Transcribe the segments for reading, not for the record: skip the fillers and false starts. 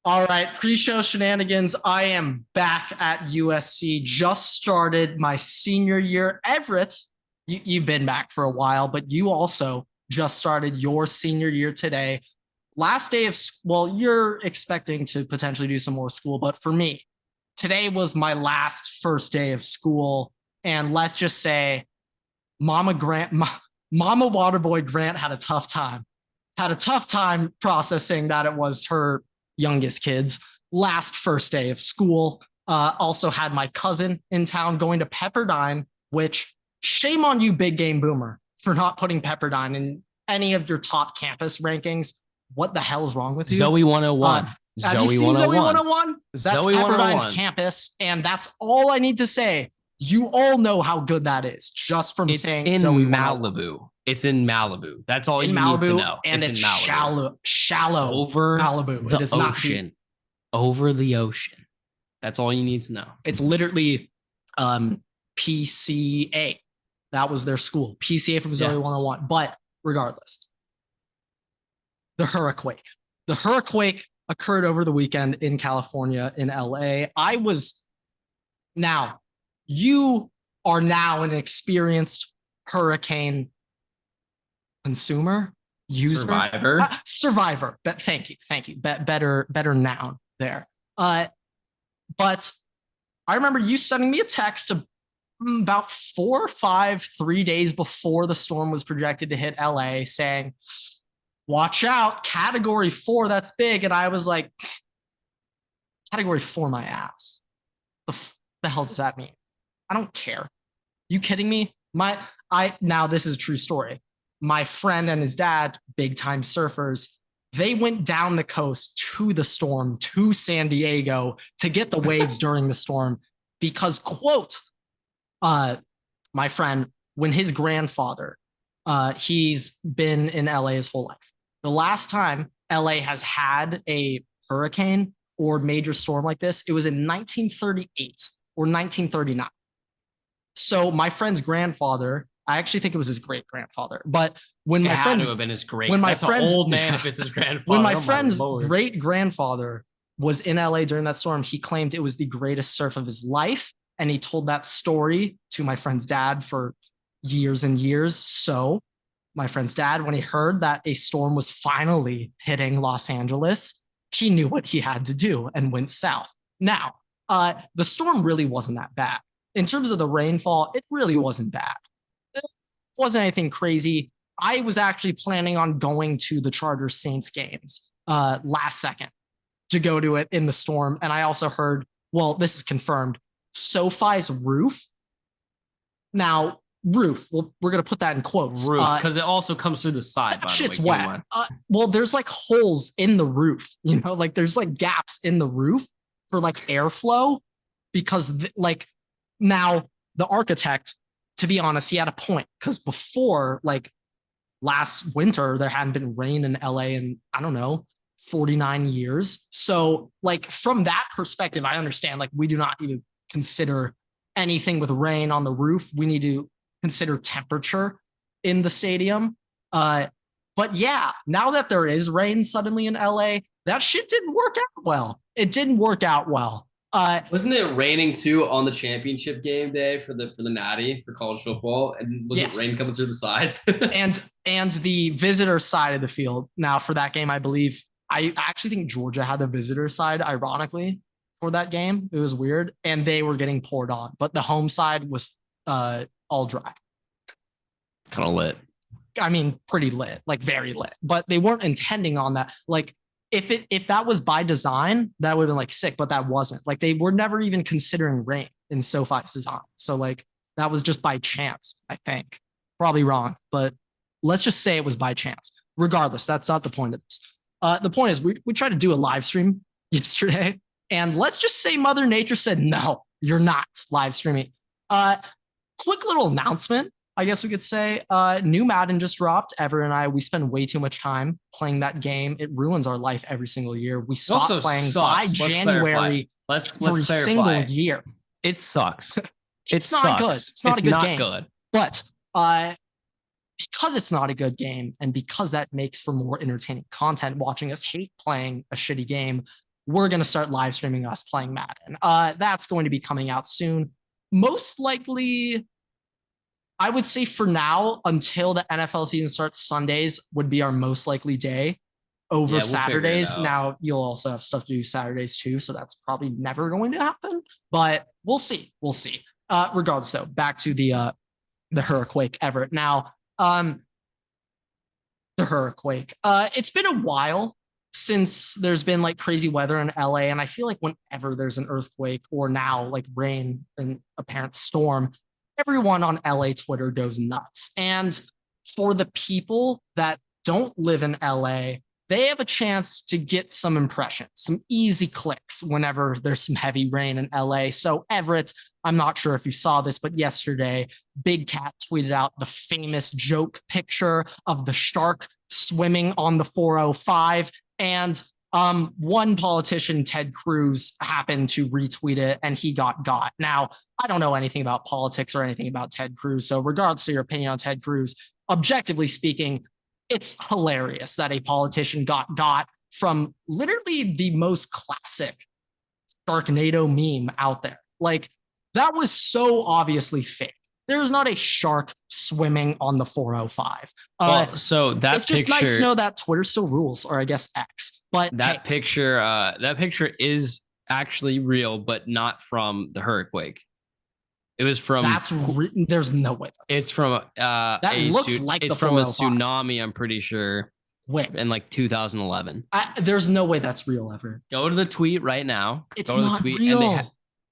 All right, pre-show shenanigans. I am back at USC. Just started my senior year. Everett, you've been back for a while, but you also just started your senior year today. Last day of, well, you're expecting to potentially do some more school, but for me, today was my last first day of school. And let's just say Mama Waterboy Grant had a tough time. Had a tough time processing that it was her youngest kids last first day of school. Also had my cousin in town going to Pepperdine, which shame on you, Big Game Boomer, for not putting Pepperdine in any of your top campus rankings. What the hell is wrong with you? Zoe 101. Have you seen Zoe 101? That's Zoe Pepperdine's 101. campus, and that's all I need to say. You all know how good that is just from saying in Zoe Malibu. It's in Malibu. That's all in you Malibu, need to know. and it's in Malibu. shallow over Malibu. The it is ocean. Not over the ocean. That's all you need to know. It's literally PCA. That was their school. PCA from Zoe 101. But regardless, the Hurriquake. The Hurriquake occurred over the weekend in California, in LA. You are now an experienced hurricane consumer, user, survivor. But thank you. Better noun there. But I remember you sending me a text about 4 or 5, 3 days before the storm was projected to hit LA, saying, "Watch out, Category 4. That's big." And I was like, "Category 4, my ass. The hell does that mean? I don't care. You kidding me? Now this is a true story. My friend and his dad, big time surfers, they went down the coast to the storm, to San Diego, to get the waves during the storm because, quote, my friend, when his grandfather, he's been in LA his whole life. The last time LA has had a hurricane or major storm like this, it was in 1938 or 1939. So my friend's grandfather, I actually think it was his great grandfather, but when my friend have been his great, when my friend's old man, if it's his grandfather, when my friend's great grandfather was in LA during that storm, he claimed it was the greatest surf of his life, and he told that story to my friend's dad for years and years. So my friend's dad, when he heard that a storm was finally hitting Los Angeles, he knew what he had to do and went south. Now, the storm really wasn't that bad. In terms of the rainfall, it really wasn't bad. It wasn't anything crazy. I was actually planning on going to the Chargers Saints games last second to go to it in the storm. And I also heard, well, this is confirmed, SoFi's roof. Now, roof, well, we're going to put that in quotes. Roof, because it also comes through the side. That shit's wet. Well, there's like holes in the roof, like there's like gaps in the roof for like airflow because now the architect, to be honest, he had a point because before like last winter, there hadn't been rain in LA in, I don't know, 49 years. So like from that perspective, I understand like we do not even consider anything with rain on the roof. We need to consider temperature in the stadium. But yeah, now that there is rain suddenly in LA, that shit didn't work out well. It didn't work out well. Wasn't it raining too on the championship game day for the Natty for college football? And was it rain coming through the sides? and the visitor side of the field. Now for that game, I believe I actually think Georgia had the visitor side, ironically, for that game. It was weird. And they were getting poured on, but the home side was all dry. Kind of lit. I mean, pretty lit, like very lit. But they weren't intending on that. Like if that was by design, that would have been like sick, but that wasn't. Like they were never even considering rain in SoFi's design. So like that was just by chance, I think. Probably wrong, but let's just say it was by chance. Regardless, that's not the point of this. The point is we tried to do a live stream yesterday, and let's just say Mother Nature said, no, you're not live streaming. Quick little announcement. I guess we could say new Madden just dropped. Everett and we spend way too much time playing that game. It ruins our life every single year. We stop playing by January every single year. It sucks. It's not good. It's not a good game. But because it's not a good game and because that makes for more entertaining content, watching us hate playing a shitty game, we're going to start live streaming us playing Madden. That's going to be coming out soon. Most likely, I would say for now, until the NFL season starts, Sundays would be our most likely day over Saturdays. Now, you'll also have stuff to do Saturdays too, so that's probably never going to happen, but we'll see. We'll see. Regardless, though, back to the Hurriquake Everett. Now, the Hurriquake. It's been a while since there's been like crazy weather in LA, and I feel like whenever there's an earthquake or now like rain and apparent storm, everyone on LA Twitter goes nuts. And for the people that don't live in LA, they have a chance to get some impressions, some easy clicks whenever there's some heavy rain in LA. So Everett, I'm not sure if you saw this, but yesterday, Big Cat tweeted out the famous joke picture of the shark swimming on the 405. And one politician, Ted Cruz, happened to retweet it and he got. Now, I don't know anything about politics or anything about Ted Cruz. So regardless of your opinion on Ted Cruz, objectively speaking, it's hilarious that a politician got from literally the most classic Sharknado meme out there. Like, that was so obviously fake. There is not a shark swimming on the 405. So it's just nice to know that Twitter still rules, or I guess X. But that picture is actually real, but not from the Hurriquake. It was from. There's no way. It's from. That looks like it's from a tsunami. I'm pretty sure. Wait. In like 2011. There's no way that's real ever. Go to the tweet right now. It's not real. And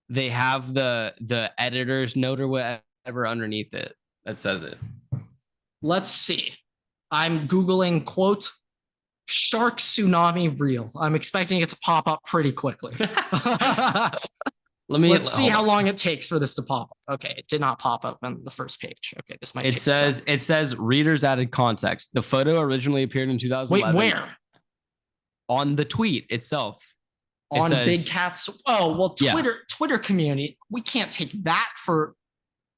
they have the editor's note or whatever underneath it that says it. Let's see. I'm Googling, quote, shark tsunami real. I'm expecting it to pop up pretty quickly. Let's see how long it takes for this to pop up. Okay, it did not pop up on the first page. Okay, this might take a second. It says readers added context. The photo originally appeared in 2011. Wait, where? On the tweet itself. On Big Cat's. Oh, well, Twitter community. We can't take that for.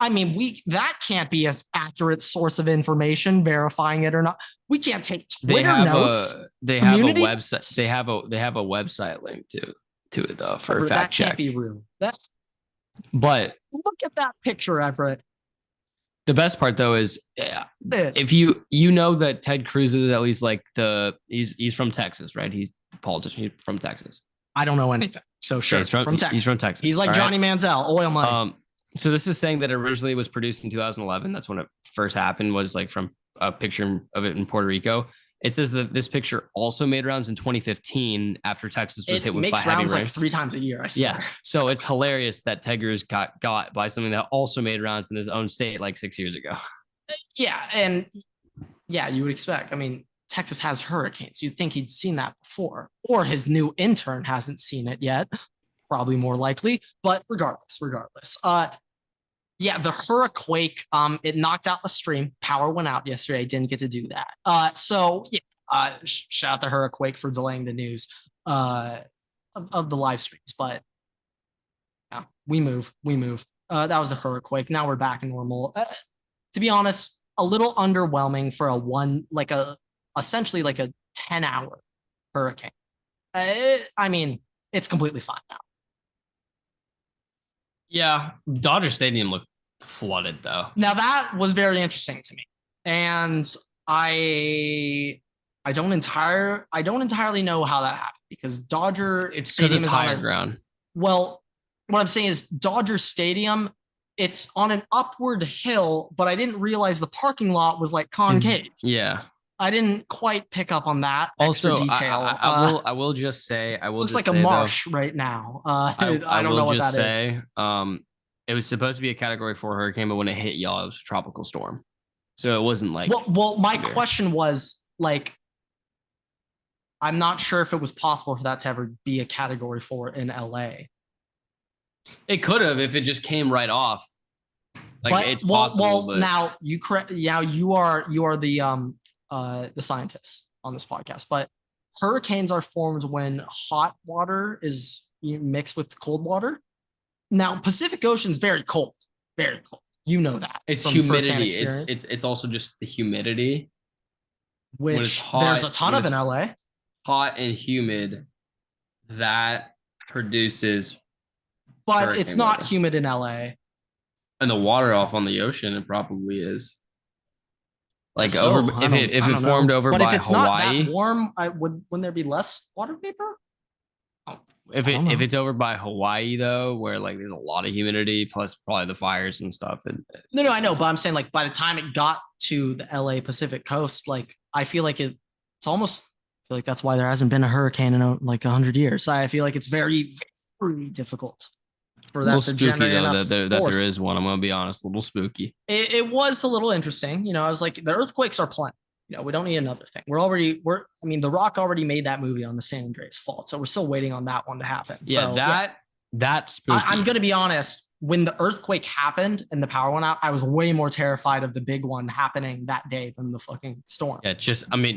I mean, that can't be an accurate source of information, verifying it or not. We can't take Twitter notes. They have a website. They have a website link to it though for a fact check. That can't be real. But look at that picture, Everett. The best part though is if you know that Ted Cruz is at least like he's from Texas, right? He's a politician. He's from Texas. I don't know anything. So sure, he's from Texas. He's from Texas. He's like Johnny Manziel, oil money. So this is saying that originally it was produced in 2011. That's when it first happened, was like from a picture of it in Puerto Rico. It says that this picture also made rounds in 2015 after Texas was hit with heavy rain. It makes rounds like 3 times a year, I swear. Yeah. So it's hilarious that Tigers got by something that also made rounds in his own state like 6 years ago. Yeah. And yeah, you would expect. I mean, Texas has hurricanes. You'd think he'd seen that before. Or his new intern hasn't seen it yet. Probably more likely. But regardless. Yeah, the Hurriquake, it knocked out the stream. Power went out yesterday. Didn't get to do that. So yeah, shout out to Hurriquake for delaying the news of the live streams. But yeah, we move. That was a Hurriquake. Now we're back in normal. To be honest, a little underwhelming for essentially like a 10-hour hurricane. I mean, it's completely fine now. Yeah, Dodger Stadium looked flooded though. Now that was very interesting to me, and I don't entirely know how that happened because Dodger Stadium is higher ground. Well, what I'm saying is Dodger Stadium, it's on an upward hill, but I didn't realize the parking lot was like concave. Yeah. I didn't quite pick up on that also, extra detail. I will just say, looks like a marsh right now. I don't know what that is. It was supposed to be a Category 4 hurricane, but when it hit y'all, it was a tropical storm. So it wasn't like. Well, my question was like, I'm not sure if it was possible for that to ever be a Category 4 in LA. It could have if it just came right off. It's possible. Well, now you correct. Yeah, you are the scientists on this podcast, but hurricanes are formed when hot water is mixed with cold water. Now, Pacific Ocean's very cold, very cold. You know that. It's humidity. It's also just the humidity, which hot, there's a ton of in LA. Hot and humid, that produces. But it's not humid in LA. And the water off on the ocean, it probably is. Like so, if it formed over but by if it's Hawaii, not that warm, wouldn't there be less water vapor? If it's over by Hawaii though, where like there's a lot of humidity plus probably the fires and stuff. No, I know, but I'm saying like by the time it got to the LA Pacific coast, like I feel like it's almost I feel like that's why there hasn't been a hurricane in like 100 years. I feel like it's very, very difficult for that to generate enough that there is one. I'm gonna be honest, a little spooky. It was a little interesting. You know, I was like, the earthquakes are plenty. You know, we don't need another thing. I mean, The Rock already made that movie on the San Andreas Fault, so we're still waiting on that one to happen. Yeah, so, that's spooky. I'm gonna be honest. When the earthquake happened and the power went out, I was way more terrified of the big one happening that day than the fucking storm. Yeah,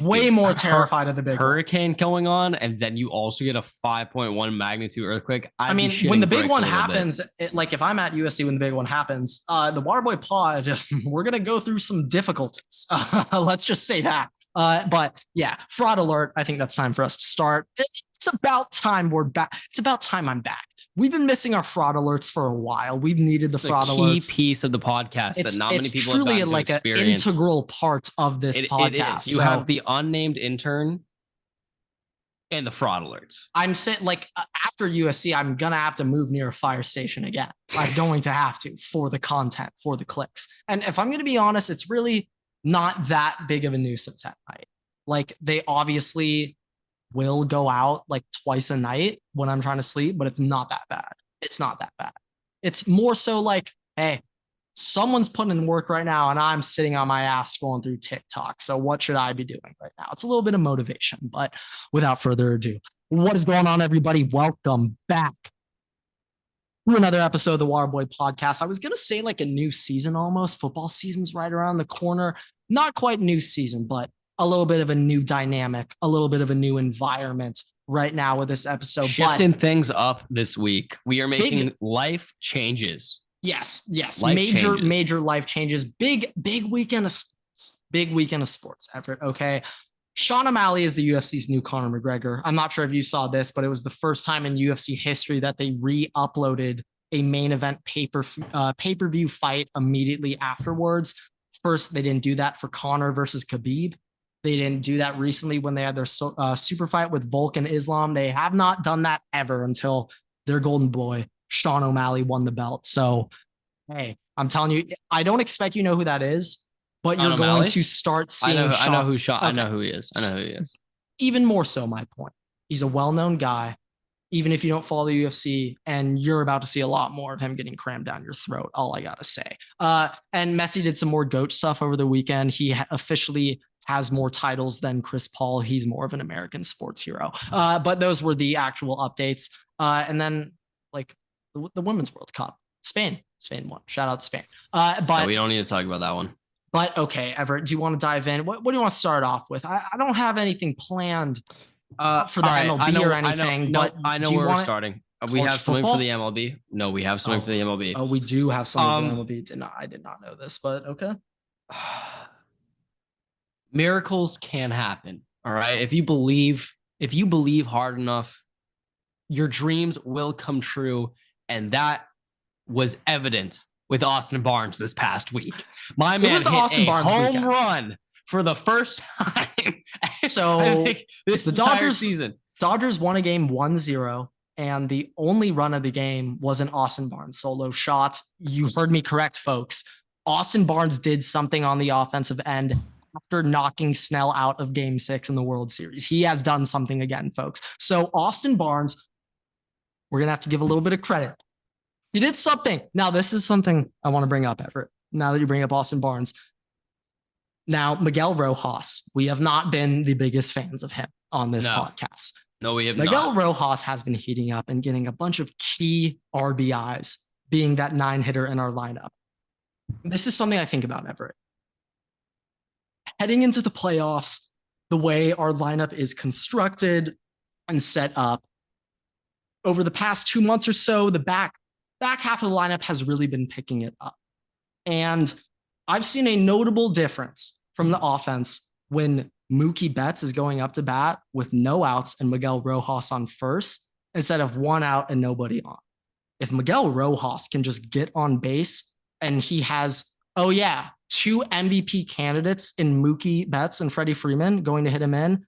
way more terrified of the big hurricane going on, and then you also get a 5.1 magnitude earthquake. I mean, when the big one happens, like if I'm at USC when the big one happens, the Waterboy Pod, we're gonna go through some difficulties. Let's just say that. But yeah, fraud alert. I think that's time for us to start. It's about time we're back. It's about time I'm back. We've been missing our fraud alerts for a while. We've needed the fraud alerts. It's a key piece of the podcast that not many people have gotten to experience. It's truly like an integral part of this podcast. It is. You have the unnamed intern and the fraud alerts. I'm saying, like, after USC, I'm going to have to move near a fire station again. I'm going to have to for the content, for the clicks. And if I'm going to be honest, it's really not that big of a nuisance at night. Like, they obviously will go out like twice a night when I'm trying to sleep, but it's not that bad. It's not that bad. It's more so like, hey, someone's putting in work right now and I'm sitting on my ass scrolling through TikTok. So what should I be doing right now? It's a little bit of motivation, but without further ado, what is going on, everybody? Welcome back to another episode of the Waterboy Podcast. I was going to say like a new season almost. Football season's right around the corner. Not quite new season, but a little bit of a new dynamic, a little bit of a new environment right now with this episode. Shifting things up this week. We are making life changes. Yes. Major life changes. Big weekend of sports. Big weekend of sports, Everett. Okay. Sean O'Malley is the UFC's new Conor McGregor. I'm not sure if you saw this, but it was the first time in UFC history that they re-uploaded a main event pay-per-view fight immediately afterwards. First, they didn't do that for Conor versus Khabib. They didn't do that recently when they had their super fight with Volk and Islam. They have not done that ever until their golden boy, Sean O'Malley, won the belt. So, hey, I'm telling you, I don't expect you know who that is, but you're going to start seeing I know who Sean. Okay. I know who he is. Even more so, my point. He's a well-known guy, even if you don't follow the UFC, and you're about to see a lot more of him getting crammed down your throat. All I got to say. And Messi did some more GOAT stuff over the weekend. He officially has more titles than Chris Paul. He's more of an American sports hero. But those were the actual updates. And then like the Women's World Cup, Spain won. Shout out to Spain. But no, we don't need to talk about that one. But okay, Everett, do you want to dive in? What do you want to start off with? I don't have anything planned for the MLB or anything. But I know where we're starting. We have something football? For the MLB. No, we have something for the MLB. Oh, we do have something for the MLB. I did not know this, but okay. Miracles can happen. All right. If you believe hard enough, your dreams will come true. And that was evident with Austin Barnes this past week. My man hit a home run for the first time. So this the Dodgers won a game 1-0. And the only run of the game was an Austin Barnes solo shot. You heard me correct, folks. Austin Barnes did something on the offensive end after knocking Snell out of Game 6 in the World Series. He has done something again, folks. So Austin Barnes, we're going to have to give a little bit of credit. He did something. Now, this is something I want to bring up, Everett, now that you bring up Austin Barnes. Now, Miguel Rojas, we have not been the biggest fans of him on this podcast. No, we have Miguel Rojas has been heating up and getting a bunch of key RBIs, being that 9-hitter in our lineup. This is something I think about, Everett. Heading into the playoffs, the way our lineup is constructed and set up, over the past 2 months or so, the back half of the lineup has really been picking it up. And I've seen a notable difference from the offense when Mookie Betts is going up to bat with no outs and Miguel Rojas on first instead of 1 out and nobody on. If Miguel Rojas can just get on base and he has, 2 MVP candidates in Mookie Betts and Freddie Freeman going to hit him in,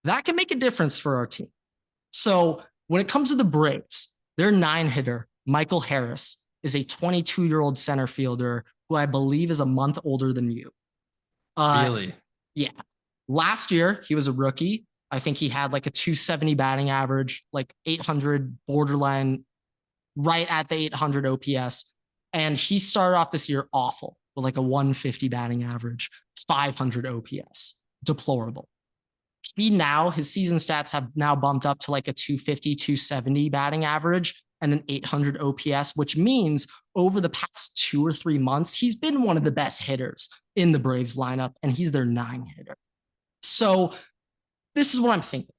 that can make a difference for our team. So when it comes to the Braves, their 9-hitter, Michael Harris, is a 22-year-old center fielder who I believe is a month older than you. Really? Yeah. Last year, he was a rookie. I think he had like a 270 batting average, like 800 borderline, right at the 800 OPS. And he started off this year awful with like a 150 batting average, 500 OPS. Deplorable. His season stats have now bumped up to like a 250, 270 batting average and an 800 OPS, which means over the past 2 or 3 months, he's been one of the best hitters in the Braves lineup, and he's their 9-hitter. So this is what I'm thinking.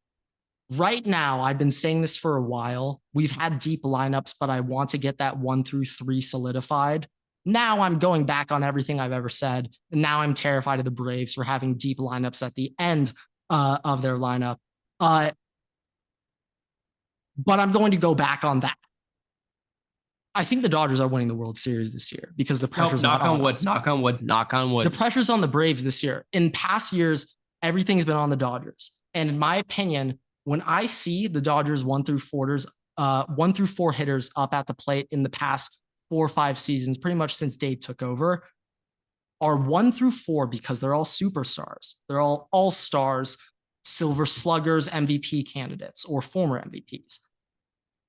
Right now, I've been saying this for a while. We've had deep lineups, but I want to get that 1 through 3 solidified. Now I'm going back on everything I've ever said, and now I'm terrified of the Braves for having deep lineups at the end of their lineup. But I'm going to go back on that. I think the Dodgers are winning the World Series this year because the pressure's knock on wood. The pressure's on the Braves this year. In past years, everything's been on the Dodgers. And in my opinion, when I see the Dodgers 1 through 4 hitters up at the plate in the past 4 or 5 seasons, pretty much since Dave took over, are 1 through 4 because they're all superstars. They're all all-stars, silver sluggers, MVP candidates, or former MVPs.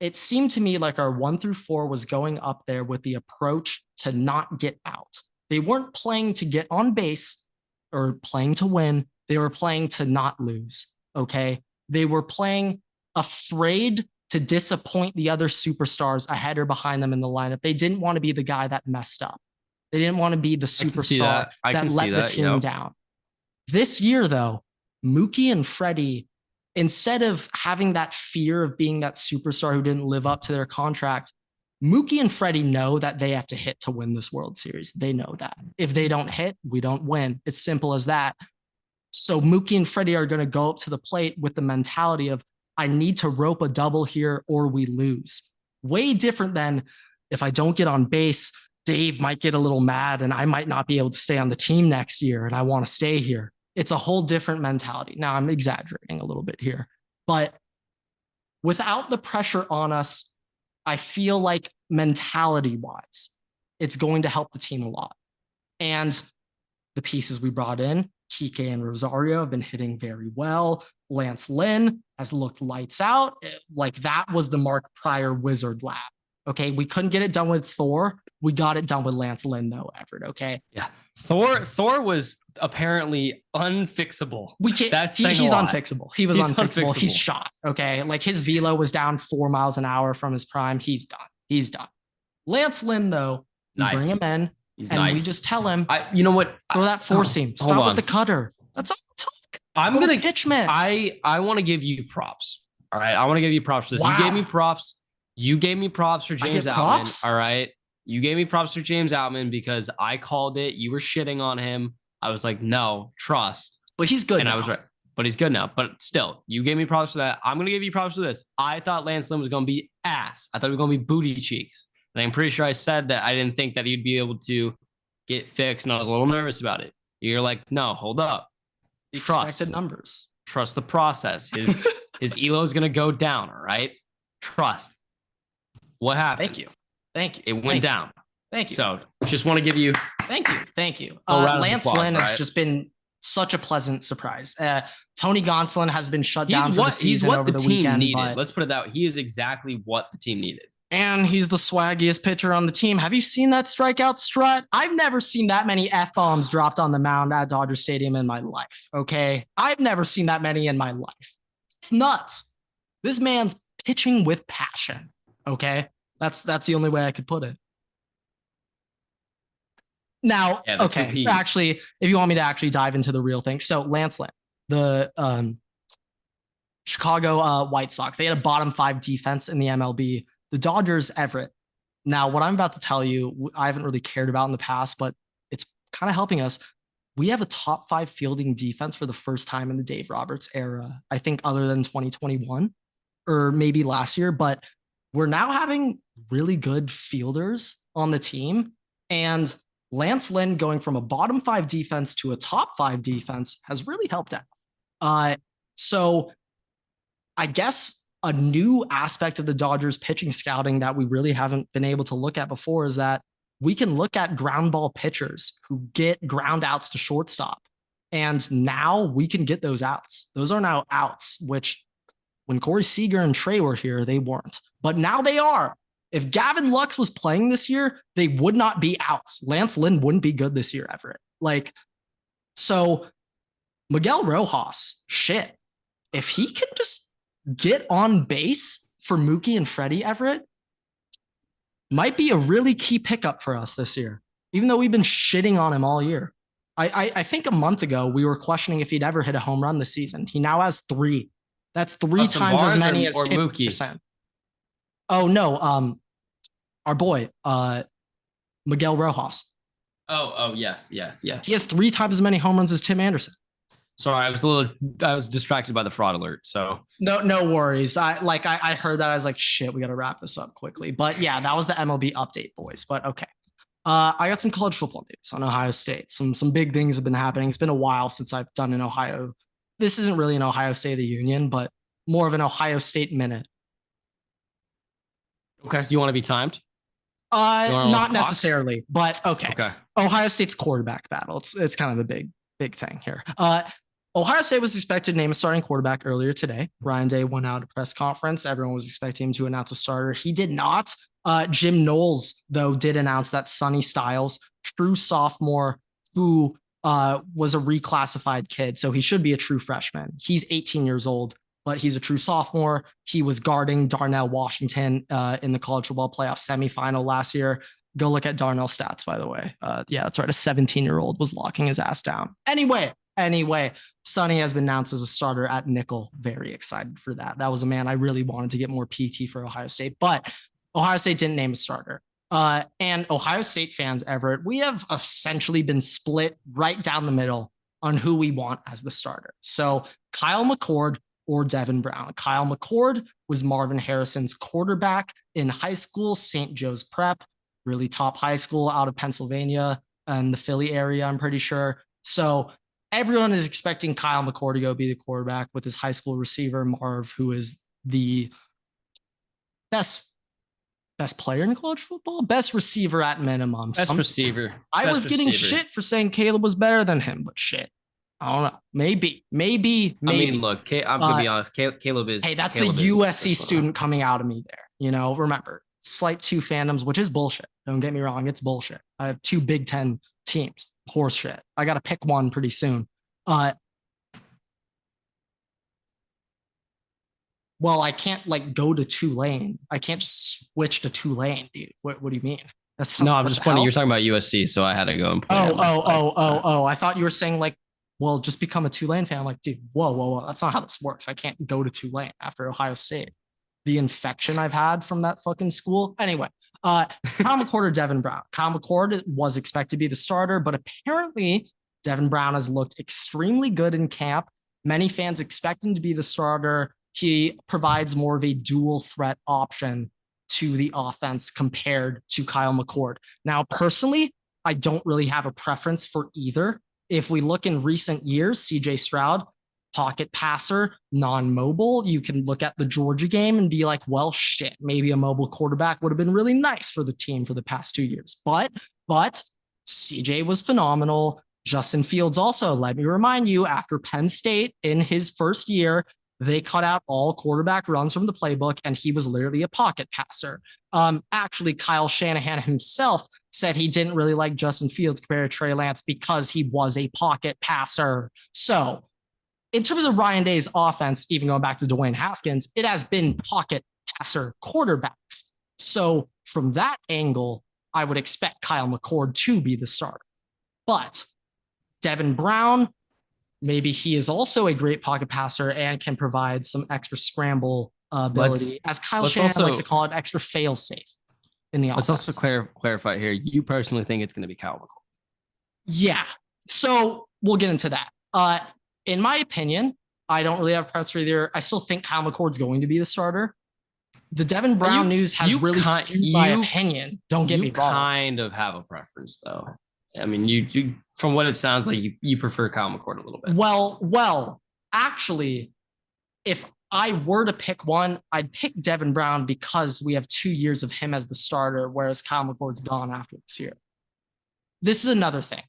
It seemed to me like our 1 through 4 was going up there with the approach to not get out. They weren't playing to get on base or playing to win. They were playing to not lose, okay? They were playing afraid to disappoint the other superstars ahead or behind them in the lineup. They didn't want to be the guy that messed up. They didn't want to be the superstar that let the team down. This year, though, Mookie and Freddie, instead of having that fear of being that superstar who didn't live up to their contract, Mookie and Freddie know that they have to hit to win this World Series. They know that. If they don't hit, we don't win. It's simple as that. So Mookie and Freddie are going to go up to the plate with the mentality of, I need to rope a double here or we lose. Way different than if I don't get on base, Dave might get a little mad and I might not be able to stay on the team next year and I want to stay here. It's a whole different mentality. Now, I'm exaggerating a little bit here, but without the pressure on us, I feel like mentality-wise, it's going to help the team a lot. And the pieces we brought in, Kike and Rosario, have been hitting very well. Lance Lynn has looked lights out. Like that was the Mark Prior wizard lab. Okay, we couldn't get it done with Thor. We got it done with Lance Lynn, though, Everett. Okay. Yeah. Thor was apparently unfixable. We can't. He's unfixable. He was unfixable. He's shot. Okay. Like his velo was down 4 miles an hour from his prime. He's done. Lance Lynn, though, bring him in. He's nice. We just tell him, you know what? Throw that four seam. Stop with the cutter. That's all talk. I'm going to pitch mix. I want to give you props. All right. I want to give you props for this. Wow. You gave me props. You gave me props for James Outman. All right. You gave me props for James Outman because I called it. You were shitting on him. I was like, no, trust. But he's good. And now. I was right. But he's good now. But still, you gave me props for that. I'm going to give you props for this. I thought Lance Lynn was going to be ass. I thought he was going to be booty cheeks. And I'm pretty sure I said that I didn't think that he'd be able to get fixed. And I was a little nervous about it. You're like, no, hold up. Expected numbers. Trust the process. His ELO is going to go down. All right. Trust. What happened? Thank you. It went down. Thank you. So just want to give you. Thank you. Lance Lynn has just been such a pleasant surprise. Tony Gonsolin has been shut down for the season over the weekend. Needed. Let's put it that way. He is exactly what the team needed. And he's the swaggiest pitcher on the team. Have you seen that strikeout strut? I've never seen that many F-bombs dropped on the mound at Dodger Stadium in my life, okay? I've never seen that many in my life. It's nuts. This man's pitching with passion, okay? That's the only way I could put it. Now, okay, actually, if you want me to actually dive into the real thing. So Lance Lynn, the Chicago White Sox, they had a bottom 5 defense in the MLB. The Dodgers, Everett. Now, what I'm about to tell you, I haven't really cared about in the past, but it's kind of helping us. We have a top 5 fielding defense for the first time in the Dave Roberts era, I think, other than 2021. or maybe last year, but we're now having really good fielders on the team. And Lance Lynn going from a bottom 5 defense to a top 5 defense has really helped out. So I guess a new aspect of the Dodgers pitching scouting that we really haven't been able to look at before is that we can look at ground ball pitchers who get ground outs to shortstop. And now we can get those outs. Those are now outs, which when Corey Seager and Trey were here, they weren't. But now they are. If Gavin Lux was playing this year, they would not be outs. Lance Lynn wouldn't be good this year, Everett. So Miguel Rojas, shit. If he can just get on base for Mookie and Freddie, Everett, might be a really key pickup for us this year, even though we've been shitting on him all year. I think a month ago, we were questioning if he'd ever hit a home run this season. He now has 3. That's 3 times as many as Mookie. Oh, no. Our boy, Miguel Rojas. Oh, yes. He has 3 times as many home runs as Tim Anderson. Sorry, I was distracted by the fraud alert. So no worries. I heard that. I was like, shit, we got to wrap this up quickly. But yeah, that was the MLB update, boys. But okay. I got some college football news on Ohio State. Some big things have been happening. It's been a while since I've done an Ohio. This isn't really an Ohio State of the Union, but more of an Ohio State minute. Okay. You want to be timed? Not necessarily, but okay. Okay. Ohio State's quarterback battle. It's kind of a big thing here. Ohio State was expected to name a starting quarterback earlier today. Ryan Day went out at a press conference. Everyone was expecting him to announce a starter. He did not. Jim Knowles, though, did announce that Sonny Styles, true sophomore, who was a reclassified kid, so he should be a true freshman. He's 18 years old, but he's a true sophomore. He was guarding Darnell Washington in the college football playoff semifinal last year. Go look at Darnell's stats, by the way. Yeah, that's right. A 17-year-old was locking his ass down. Anyway, Sonny has been announced as a starter at nickel. Very excited for that. That was a man I really wanted to get more PT for Ohio State, but Ohio State didn't name a starter. And Ohio State fans, Everett, we have essentially been split right down the middle on who we want as the starter. So Kyle McCord or Devin Brown. Kyle McCord was Marvin Harrison's quarterback in high school, St. Joe's Prep, really top high school out of Pennsylvania and the Philly area, I'm pretty sure. So everyone is expecting Kyle McCord to go be the quarterback with his high school receiver, Marv, who is the best player in college football, best receiver at minimum. Receiver. I was getting shit for saying Caleb was better than him, but shit. I don't know. Maybe. I mean, look, I'm going to be honest. Caleb is. Hey, that's the USC student coming out of me there. You know, remember, slight 2 fandoms, which is bullshit. Don't get me wrong. It's bullshit. I have 2 Big Ten teams. Horse shit. I got to pick one pretty soon. Well, I can't go to Tulane. I can't just switch to Tulane, dude. What do you mean? I'm just pointing. You're talking about USC, so I had to go and point. Oh. I thought you were saying well, just become a Tulane fan. I'm like, dude, whoa. That's not how this works. I can't go to Tulane after Ohio State. The infection I've had from that fucking school. Anyway, Kyle McCord or Devin Brown. Kyle McCord was expected to be the starter, but apparently Devin Brown has looked extremely good in camp. Many fans expect him to be the starter. He provides more of a dual threat option to the offense compared to Kyle McCord. Now, personally, I don't really have a preference for either. If we look in recent years, CJ Stroud, pocket passer, non-mobile, you can look at the Georgia game and be like, well, shit, maybe a mobile quarterback would have been really nice for the team for the past 2 years. But CJ was phenomenal. Justin Fields also, let me remind you, after Penn State in his first year, they cut out all quarterback runs from the playbook, and he was literally a pocket passer. Actually, Kyle Shanahan himself said he didn't really like Justin Fields compared to Trey Lance because he was a pocket passer. So in terms of Ryan Day's offense, even going back to Dwayne Haskins, it has been pocket passer quarterbacks. So from that angle, I would expect Kyle McCord to be the starter. But Devin Brown, maybe he is also a great pocket passer and can provide some extra scramble ability, as Kyle Shanahan likes to call it, extra fail safe in the offense. Let's also clarify here. You personally think it's going to be Kyle McCord? Yeah. So we'll get into that. In my opinion, I don't really have a preference for either. I still think Kyle McCord's going to be the starter. The Devin Brown news has really skewed my opinion. Don't get me wrong. You kind of have a preference, though. I mean, you from what it sounds like, you prefer Kyle McCord a little bit. Well, actually, if I were to pick one, I'd pick Devin Brown because we have 2 years of him as the starter, whereas Kyle McCord's gone after this year. This is another thing.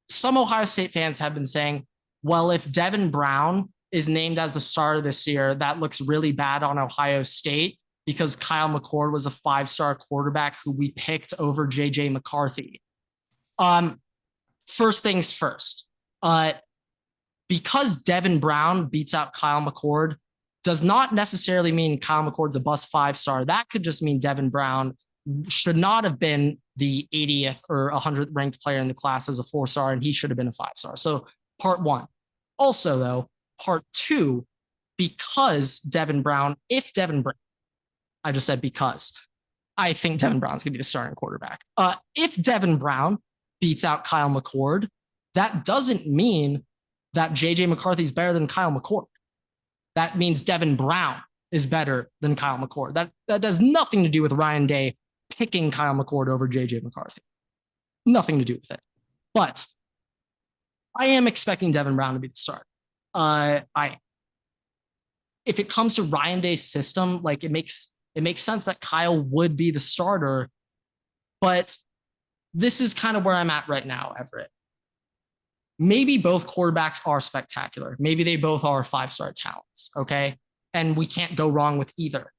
Some Ohio State fans have been saying, well, if Devin Brown is named as the starter this year, that looks really bad on Ohio State because Kyle McCord was a 5-star quarterback who we picked over JJ McCarthy. First things first, because Devin Brown beats out Kyle McCord does not necessarily mean Kyle McCord's a bust 5-star. That could just mean Devin Brown should not have been the 80th or 100th ranked player in the class as a 4-star, and he should have been a 5-star. So part one. Also, though, part two, because Devin Brown, I just said because, I think Devin Brown's going to be the starting quarterback. If Devin Brown beats out Kyle McCord, that doesn't mean that JJ McCarthy's better than Kyle McCord. That means Devin Brown is better than Kyle McCord. That has nothing to do with Ryan Day picking Kyle McCord over JJ McCarthy. Nothing to do with it. But I am expecting Devin Brown to be the starter. If it comes to Ryan Day's system, like it makes sense that Kyle would be the starter, but this is kind of where I'm at right now, Everett. Maybe both quarterbacks are spectacular. Maybe they both are 5-star talents, okay? And we can't go wrong with either.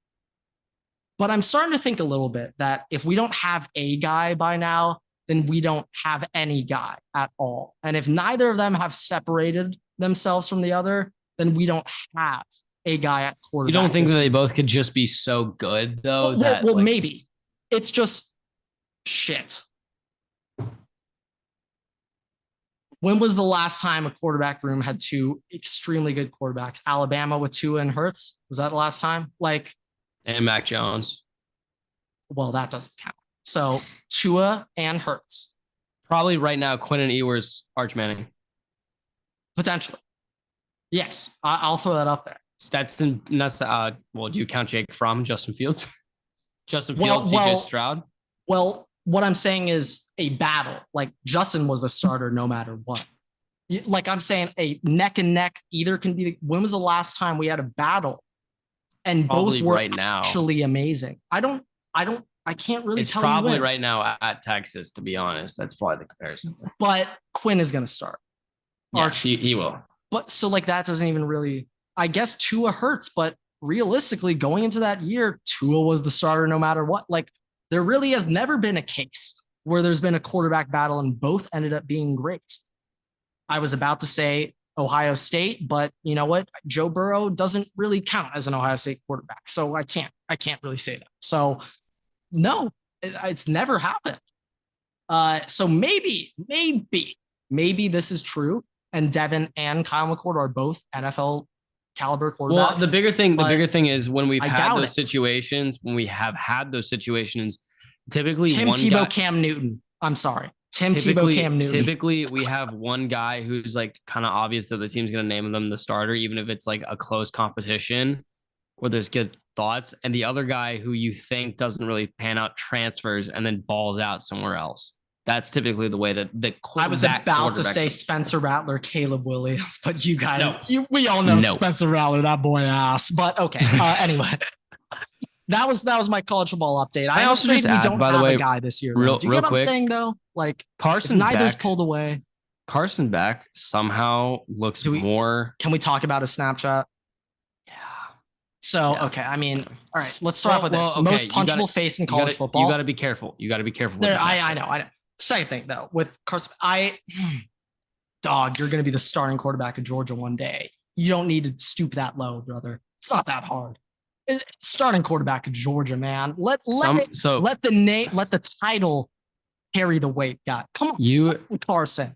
But I'm starting to think a little bit that if we don't have a guy by now, then we don't have any guy at all. And if neither of them have separated themselves from the other, then we don't have a guy at quarterback. You don't think that they both could just be so good, though? Well, maybe. It's just shit. When was the last time a quarterback room had two extremely good quarterbacks? Alabama with Tua and Hurts? Was that the last time? And Mac Jones. Well, that doesn't count. So Tua and Hurts. Probably right now, Quinn and Ewers, Arch Manning. Potentially. Yes, I'll throw that up there. Stetson, do you count Jake Fromm, Justin Fields? Justin Fields, CJ Stroud? Well, what I'm saying is a battle. Like Justin was the starter no matter what. Like I'm saying a neck and neck either can be. When was the last time we had a battle? And probably both were right now. Actually amazing. I can't really tell you. It's probably right now at Texas, to be honest. That's probably the comparison. But Quinn is going to start. Yes, he will. But so that doesn't even really, I guess Tua hurts, but realistically going into that year, Tua was the starter no matter what. There really has never been a case where there's been a quarterback battle and both ended up being great. I was about to say Ohio State, but you know what? Joe Burrow doesn't really count as an Ohio State quarterback. So I can't really say that. So no, it's never happened. So maybe this is true. And Devin and Kyle McCord are both NFL caliber quarterbacks. Well, the bigger thing is when we've had those situations, typically Tim Tebow, Cam Newton. I'm sorry. Tim Tebow, Cam Newton. Typically, we have one guy who's kind of obvious that the team's going to name them the starter, even if it's a close competition where there's good thoughts. And the other guy who you think doesn't really pan out transfers and then balls out somewhere else. That's typically the way that I was about to say Spencer Rattler, Caleb Williams, but you guys, we all know Spencer Rattler, that boy ass. But okay, anyway, that was my college football update. I also just add, don't by have the way, a guy this year. Real Do you get what quick, I'm saying though? Carson, neither's pulled away. Carson Beck somehow looks more. Can we talk about his Snapchat? Yeah. So okay, I mean, all right, let's start off with this. Most punchable face in college football. You got to be careful. I know. Second thing though, with Carson, you're going to be the starting quarterback of Georgia one day. You don't need to stoop that low, brother. It's not that hard. Starting quarterback of Georgia, man. Let the title carry the weight. God, come on, Carson.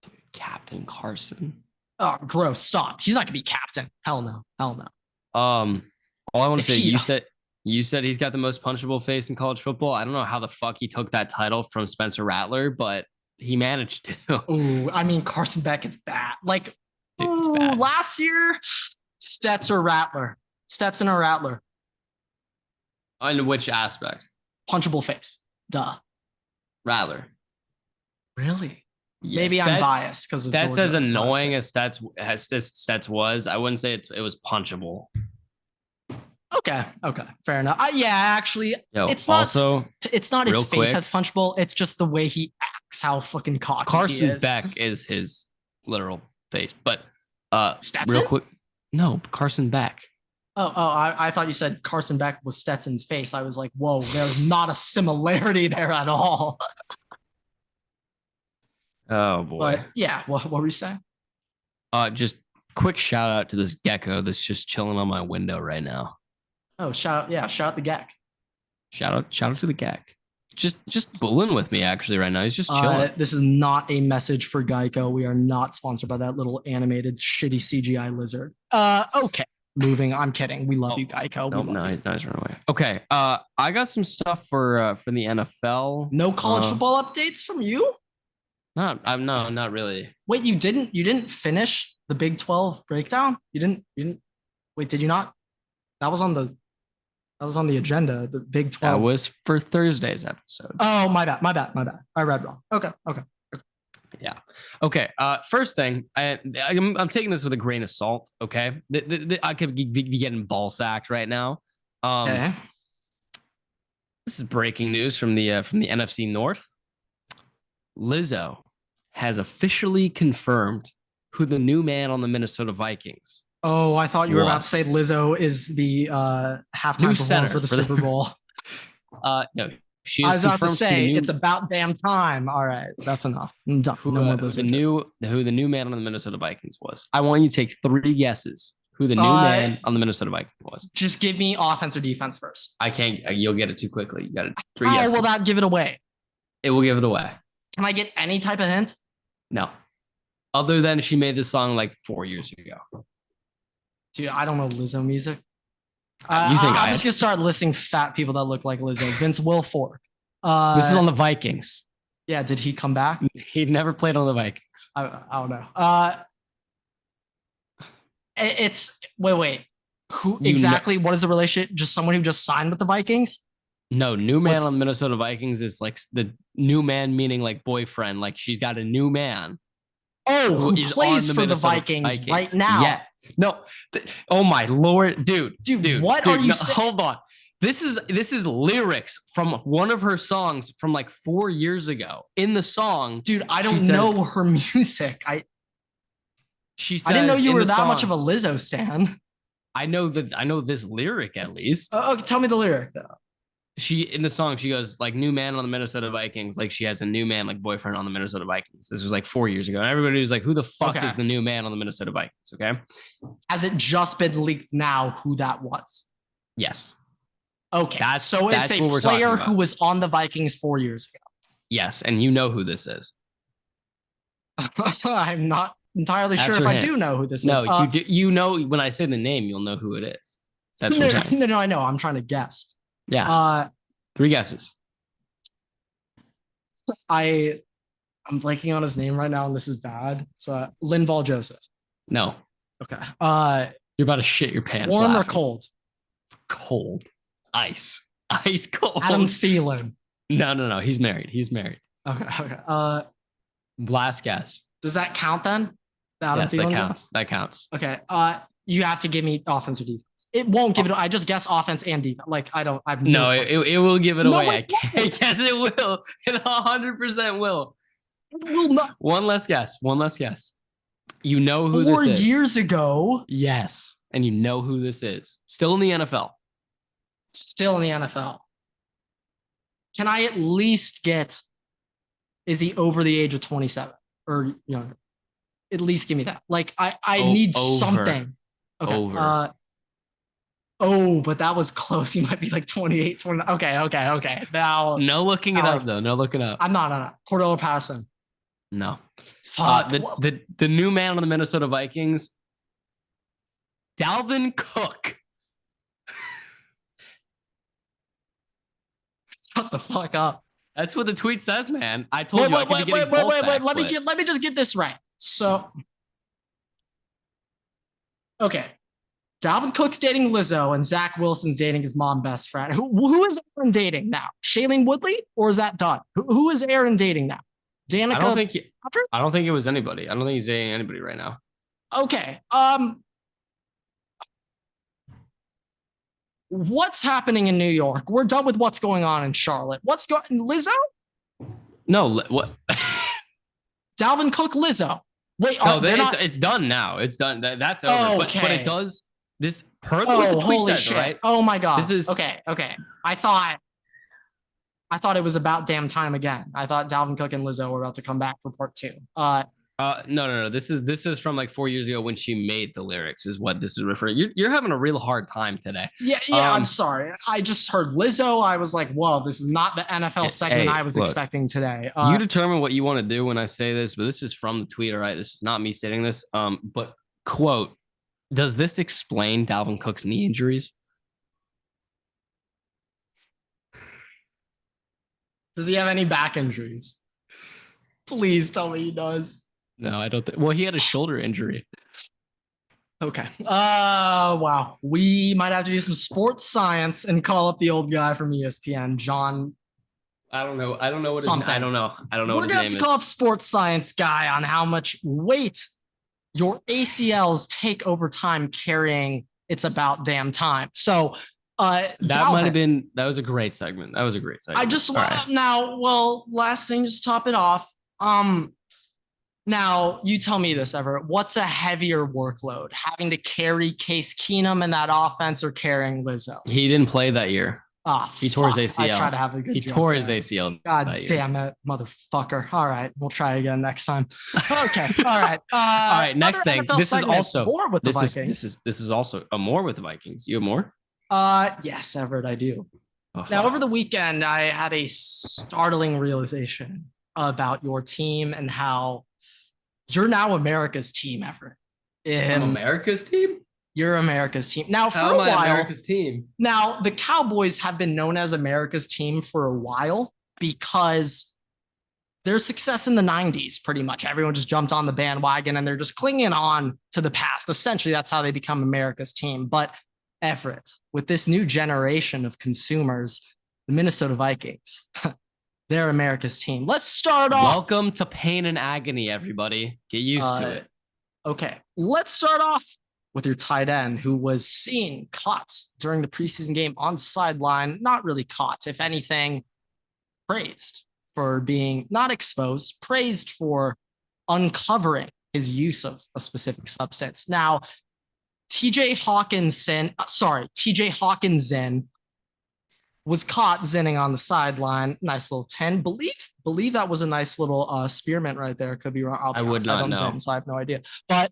Dude, Captain Carson. Oh, gross! Stop. He's not going to be captain. Hell no. All I want to say, you said he's got the most punchable face in college football. I don't know how the fuck he took that title from Spencer Rattler, but he managed to. Ooh, I mean, Carson Beck is bad. Dude, it's bad. Last year, Stetson or Rattler. In which aspect? Punchable face. Duh. Rattler. Really? Yeah, Maybe I'm biased because Stats as annoying as Stats was. I wouldn't say it was punchable. Okay, fair enough. Actually, it's not his face that's punchable. It's just the way he acts, how fucking cocky Carson he is. Beck is his literal face, but Stetson? real quick, no, Carson Beck. I thought you said Carson Beck was Stetson's face. I was like, whoa, there's not a similarity there at all. Oh boy. But yeah, what were you saying? Just quick shout out to this gecko that's just chilling on my window right now. Oh, shout out the Gek. Shout out to the Gek. Just bulling with me actually right now. He's just chilling. This is not a message for Geico. We are not sponsored by that little animated shitty CGI lizard. Okay. Moving. I'm kidding. We love you, Geico. Nice run away. Okay. I got some stuff for the NFL. No college football updates from you? Not really. Wait, you didn't finish the Big 12 breakdown? You didn't wait, did you not? That was on the agenda, the Big 12. That was for Thursday's episode. Oh, my bad. I read wrong. Okay. Yeah. Okay. First thing, I'm taking this with a grain of salt. Okay. I could be getting ball sacked right now. Okay. This is breaking news from the NFC North. Lizzo has officially confirmed who the new man on the Minnesota Vikings. Oh, I thought you were about to say Lizzo is the halftime performer for the Super Bowl. No, she is. I was about to say it's about damn time. All right, that's enough. I'm done. Who the new man on the Minnesota Vikings was? I want you to take 3 guesses who the new man on the Minnesota Vikings was. Just give me offense or defense first. I can't. You'll get it too quickly. You got it. 3 guesses. How will that give it away? It will give it away. Can I get any type of hint? No. Other than she made this song like 4 years ago. Dude, I don't know Lizzo music. I'm just gonna start listing fat people that look like Lizzo. Vince Wilfork. This is on the Vikings. Yeah, did he come back? He never played on the Vikings. I don't know. It's wait. Who exactly? What is the relationship? Just someone who just signed with the Vikings? No, new man on the Minnesota Vikings is like the new man, meaning like boyfriend. Like she's got a new man. Oh, who plays for the Vikings right now? Yeah. No. Oh my Lord, dude. What are you saying? Hold on. This is lyrics from one of her songs from like 4 years ago. In the song, dude, I don't know her music. She says, I didn't know you were that much of a Lizzo stan. I know this lyric at least. Okay, tell me the lyric though. In the song, she goes like new man on the Minnesota Vikings. Like she has a new man, like boyfriend on the Minnesota Vikings. This was like 4 years ago. And everybody was like, who the fuck is the new man on the Minnesota Vikings? Okay. Has it just been leaked now who that was? Yes. Okay. That's a player who was on the Vikings 4 years ago. Yes. And you know who this is. I'm not entirely sure if I do know who this is. No, you know, when I say the name, you'll know who it is. That's no, I know. I'm trying to guess. Yeah. 3 guesses. I'm blanking on his name right now, and this is bad. So Linval Joseph. No. Okay. You're about to shit your pants. Warm or cold? Cold. Ice cold. Adam Thielen. No. He's married. Okay. Last guess. Does that count then? Yes, that counts. Okay. You have to give me offense or defense. It won't give it. I just guess offense and defense. Like it will give it away. Yes, it will. It 100% will. It will not. One less guess. You know who this is. 4 years ago. Yes, and you know who this is. Still in the NFL. Can I at least get? Is he over the age of 27 or younger? At least give me that. Like I need something. Okay. Over. But that was close. He might be like 28, 29. Okay. Now, no looking it up though. No looking up. I'm not. Cordell Patterson. No. Fuck. The new man on the Minnesota Vikings, Dalvin Cook. Shut the fuck up. That's what the tweet says, man. I told you I could be getting ball sacked. Let me just get this right. So Okay. Dalvin Cook's dating Lizzo and Zach Wilson's dating his mom best friend. Who is Aaron dating now? Shailene Woodley, or is that done? Who is Aaron dating now? Danica? I don't think it was anybody. I don't think he's dating anybody right now. Okay. What's happening in New York? We're done with what's going on in Charlotte. What's going Lizzo? No, what? Dalvin Cook, Lizzo. Wait, it's done now. It's done. That's over. Okay. But it does this per the tweet says, shit. right? Oh my god. This is okay. I thought it was about damn time again. I thought Dalvin Cook and Lizzo were about to come back for part 2. No. This is from like 4 years ago when she made the lyrics, is what this is referring. You're having a real hard time today. Yeah. I'm sorry. I just heard Lizzo. I was like, whoa, this is not the NFL segment I was expecting today. You determine what you want to do when I say this, but this is from the tweet. All right, this is not me stating this. But quote, does this explain Dalvin Cook's knee injuries? Does he have any back injuries? Please tell me he does. No, I don't think. Well, he had a shoulder injury. Okay. Wow. We might have to do some sports science and call up the old guy from ESPN, John. I don't know. I don't know what his name is. We're going to have to call up sports science guy on how much weight your ACLs take over time carrying. It's about damn time. So that was a great segment. That was a great segment. I just last thing, just top it off. Now you tell me this, Everett. What's a heavier workload? Having to carry Case Keenum in that offense or carrying Lizzo? He didn't play that year. He tore his ACL. I try to have a good. He tore his ACL. God damn it, motherfucker! All right, we'll try again next time. Okay, all right. All right. Next thing. This is also more with the Vikings. This is also a more with the Vikings. You have more? Yes, Everett, I do. Now, over the weekend, I had a startling realization about your team and how you're now America's team, Everett. I'm America's team? You're America's team. Now, for a while, America's team. Now, the Cowboys have been known as America's team for a while because their success in the 90s, pretty much. Everyone just jumped on the bandwagon and they're just clinging on to the past. Essentially, that's how they become America's team. But Everett, with this new generation of consumers, the Minnesota Vikings, they're America's team. Let's start off. Welcome to pain and agony, everybody. Get used to it. Okay, let's start off with your tight end, who was seen caught during the preseason game on the sideline. Not really caught, if anything, praised for being not exposed, praised for uncovering his use of a specific substance. Now, TJ Hockenzyn was caught zinning on the sideline. Nice little 10. Believe that was a nice little spearmint right there. Could be wrong. I would not know. Zin, so I have no idea. But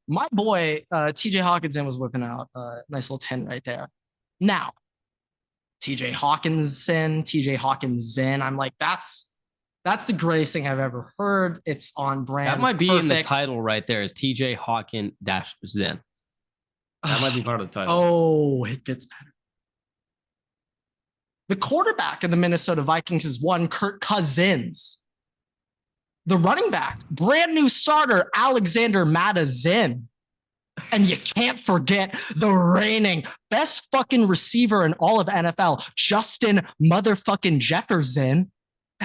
my boy, TJ Hockenzyn was whipping out a nice little 10 right there. Now, TJ Hockenzyn. I'm like, that's the greatest thing I've ever heard. It's on brand. That might be in the title right there, is TJ Hawkin-Zyn. That might be part of the title. Oh, it gets better. The quarterback of the Minnesota Vikings is one Kirk Cousins. The running back, brand new starter, Alexander Madison. And you can't forget the reigning best fucking receiver in all of NFL, Justin motherfucking Jefferszyn.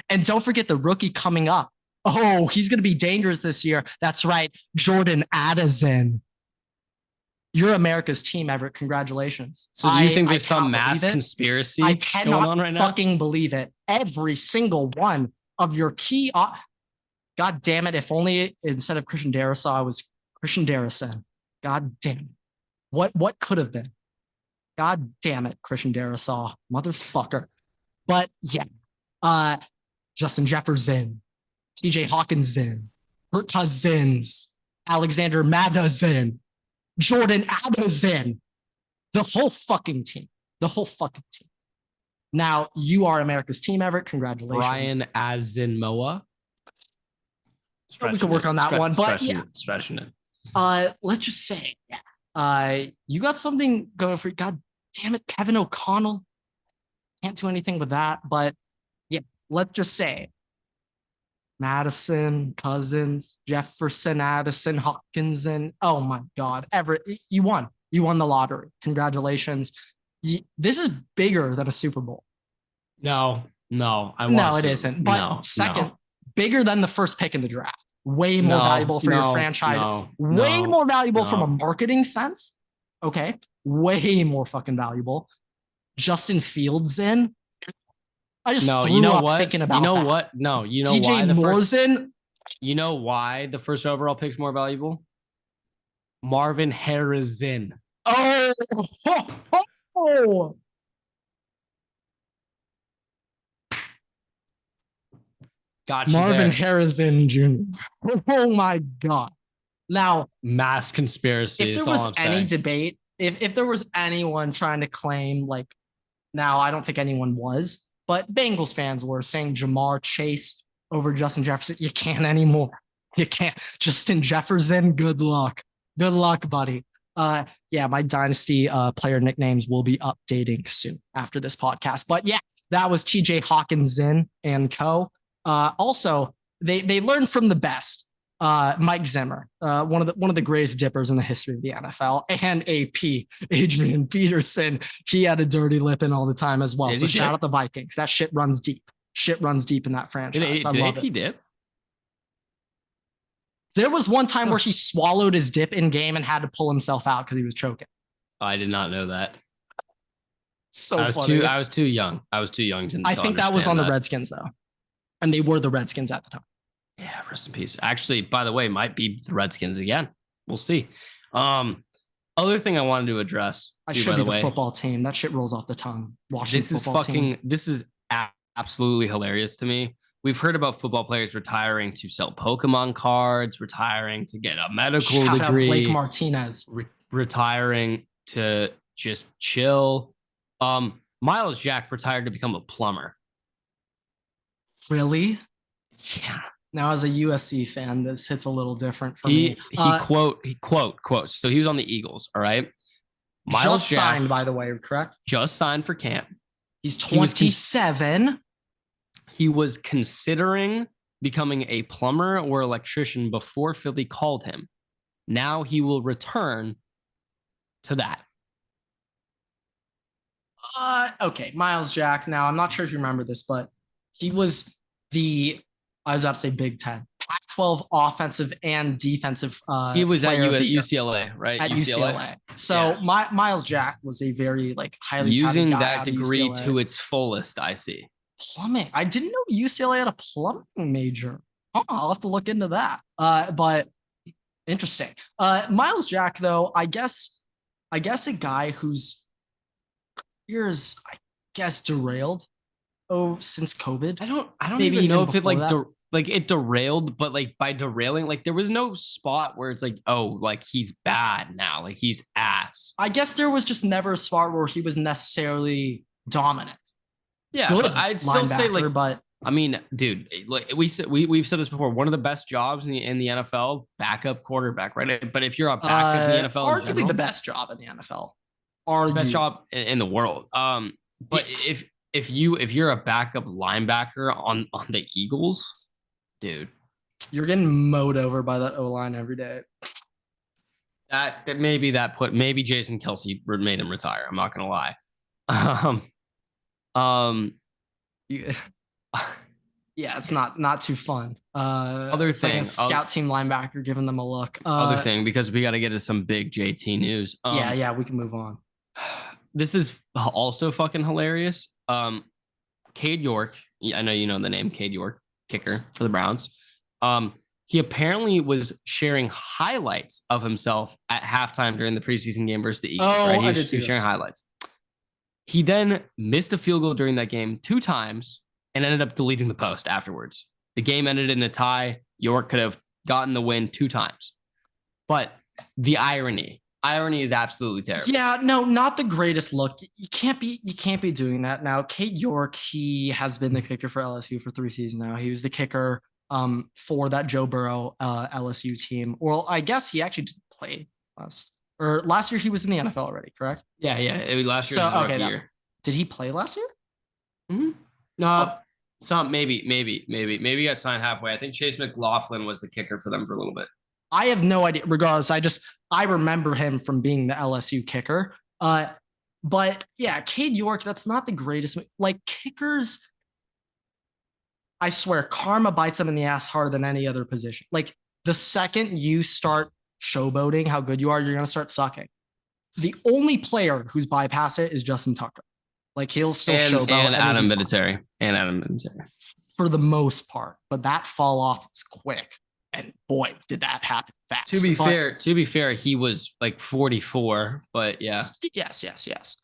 And don't forget the rookie coming up. Oh, he's going to be dangerous this year. That's right, Jordan Addison. You're America's team, Everett. Congratulations. So do you think there's some mass conspiracy I going on right now? Fucking believe it. Every single one of your key. God damn it. If only instead of Christian Darrisaw, I was Christian Darrison. God damn it. What could have been? God damn it, Christian Darrisaw. Motherfucker. But yeah. Justin Jefferson, TJ Hawkinson, Kirk Cousins, Alexander Madison, Jordan Addison, the whole fucking team. Now, you are America's team, Everett. Congratulations. Brian Azinmoa. We can work on that one, but stretching it. Let's just say, you got something going for you. God damn it, Kevin O'Connell. Can't do anything with that, but yeah, let's just say Madison, Cousins, Jefferson, Addison, Hockenzyn. Oh my God. Everett, you won. You won the lottery. Congratulations. This is bigger than a Super Bowl. No, it isn't. But second, bigger than the first pick in the draft. Way more valuable for your franchise. Way more valuable from a marketing sense. Okay. Way more fucking valuable. Justin Fields in. I just threw up thinking about that. No, you know DJ why Moore's in. You know why the first overall pick's more valuable? Marvin Harrison. Oh. Got you Marvin there. Harrison Jr. Oh my God. Now, mass conspiracy. If there was any debate, if there was anyone trying to claim, like, now I don't think anyone was, but Bengals fans were saying Jamar Chase over Justin Jefferson. You can't anymore. You can't. Justin Jefferson, good luck. Good luck, buddy. Yeah, my dynasty player nicknames will be updating soon after this podcast. But yeah, that was TJ Hockenzyn and Co. Also, they learned from the best. Mike Zimmer, one of the greatest dippers in the history of the NFL, and AP Adrian Peterson. He had a dirty lip in all the time as well. So shout out the Vikings. That shit runs deep. Shit runs deep in that franchise. I love it. Dip? There was one time where he swallowed his dip in game and had to pull himself out because he was choking. I did not know that. So I was funny. I was too young. I was too young to. I think that was on the Redskins though, and they were the Redskins at the time. Yeah, rest in peace. Actually, by the way, might be the Redskins again. We'll see. Other thing I wanted to address. I should be the football team. That shit rolls off the tongue. This is absolutely hilarious to me. We've heard about football players retiring to sell Pokemon cards, retiring to get a medical degree. Out Blake Martinez. Retiring to just chill. Miles Jack retired to become a plumber. Really? Yeah. Now, as a USC fan, this hits a little different for me. He quote. So he was on the Eagles, all right? Miles Jack signed, by the way, correct? Just signed for camp. He's 27. He was considering becoming a plumber or electrician before Philly called him. Now he will return to that. Okay, Miles Jack. Now, I'm not sure if you remember this, but he was I was about to say Big Ten, Pac-12 offensive and defensive. He was at UCLA, right? At UCLA. So yeah. Miles Jack was a very highly using that degree to its fullest. I see. Plumbing. I didn't know UCLA had a plumbing major. I'll have to look into that. But interesting. Miles Jack, though, I guess a guy whose career is, derailed. Since COVID. I don't even know if it it derailed, but by derailing, there was no spot where it's he's bad now, he's ass. I guess there was just never a spot where he was necessarily dominant. Yeah, but I'd still say but I mean, dude, we've said this before. One of the best jobs in the NFL, backup quarterback, right? But if you're a backup in the NFL, arguably the best job in the NFL, best job in the world. But if you're a backup linebacker on the Eagles, dude, you're getting mowed over by that O-line every day. Maybe Jason Kelce made him retire. I'm not gonna lie. Yeah, it's not too fun. Other thing, a scout team linebacker giving them a look. Other thing, because we got to get to some big JT news. Yeah, we can move on. This is also fucking hilarious. Cade York, I know you know the name, Cade York, kicker for the Browns. He apparently was sharing highlights of himself at halftime during the preseason game versus the Eagles. Right? He was sharing highlights. He then missed a field goal during that game 2 times and ended up deleting the post afterwards. The game ended in a tie. York could have gotten the win 2 times. But the irony is absolutely terrible. Yeah, no, not the greatest look. You can't be doing that now. Cade York, he has been the kicker for LSU for 3 seasons now. He was the kicker for that Joe Burrow LSU team. Well, I guess he actually did play last year. He was in the NFL already, correct? Yeah. Last year was rookie year. Did he play last year? Mm-hmm. No, Some maybe he got signed halfway. I think Chase McLaughlin was the kicker for them for a little bit. I have no idea. Regardless, I remember him from being the LSU kicker. But yeah, Cade York, that's not the greatest. Like kickers, I swear, karma bites them in the ass harder than any other position. Like the second you start showboating how good you are, you're gonna start sucking. The only player who's bypassed it is Justin Tucker. Like he'll still showboat. And Adam Vinatieri. For the most part, but that fall off was quick. And boy, did that happen fast. To be fair, he was like 44, but yeah. Yes.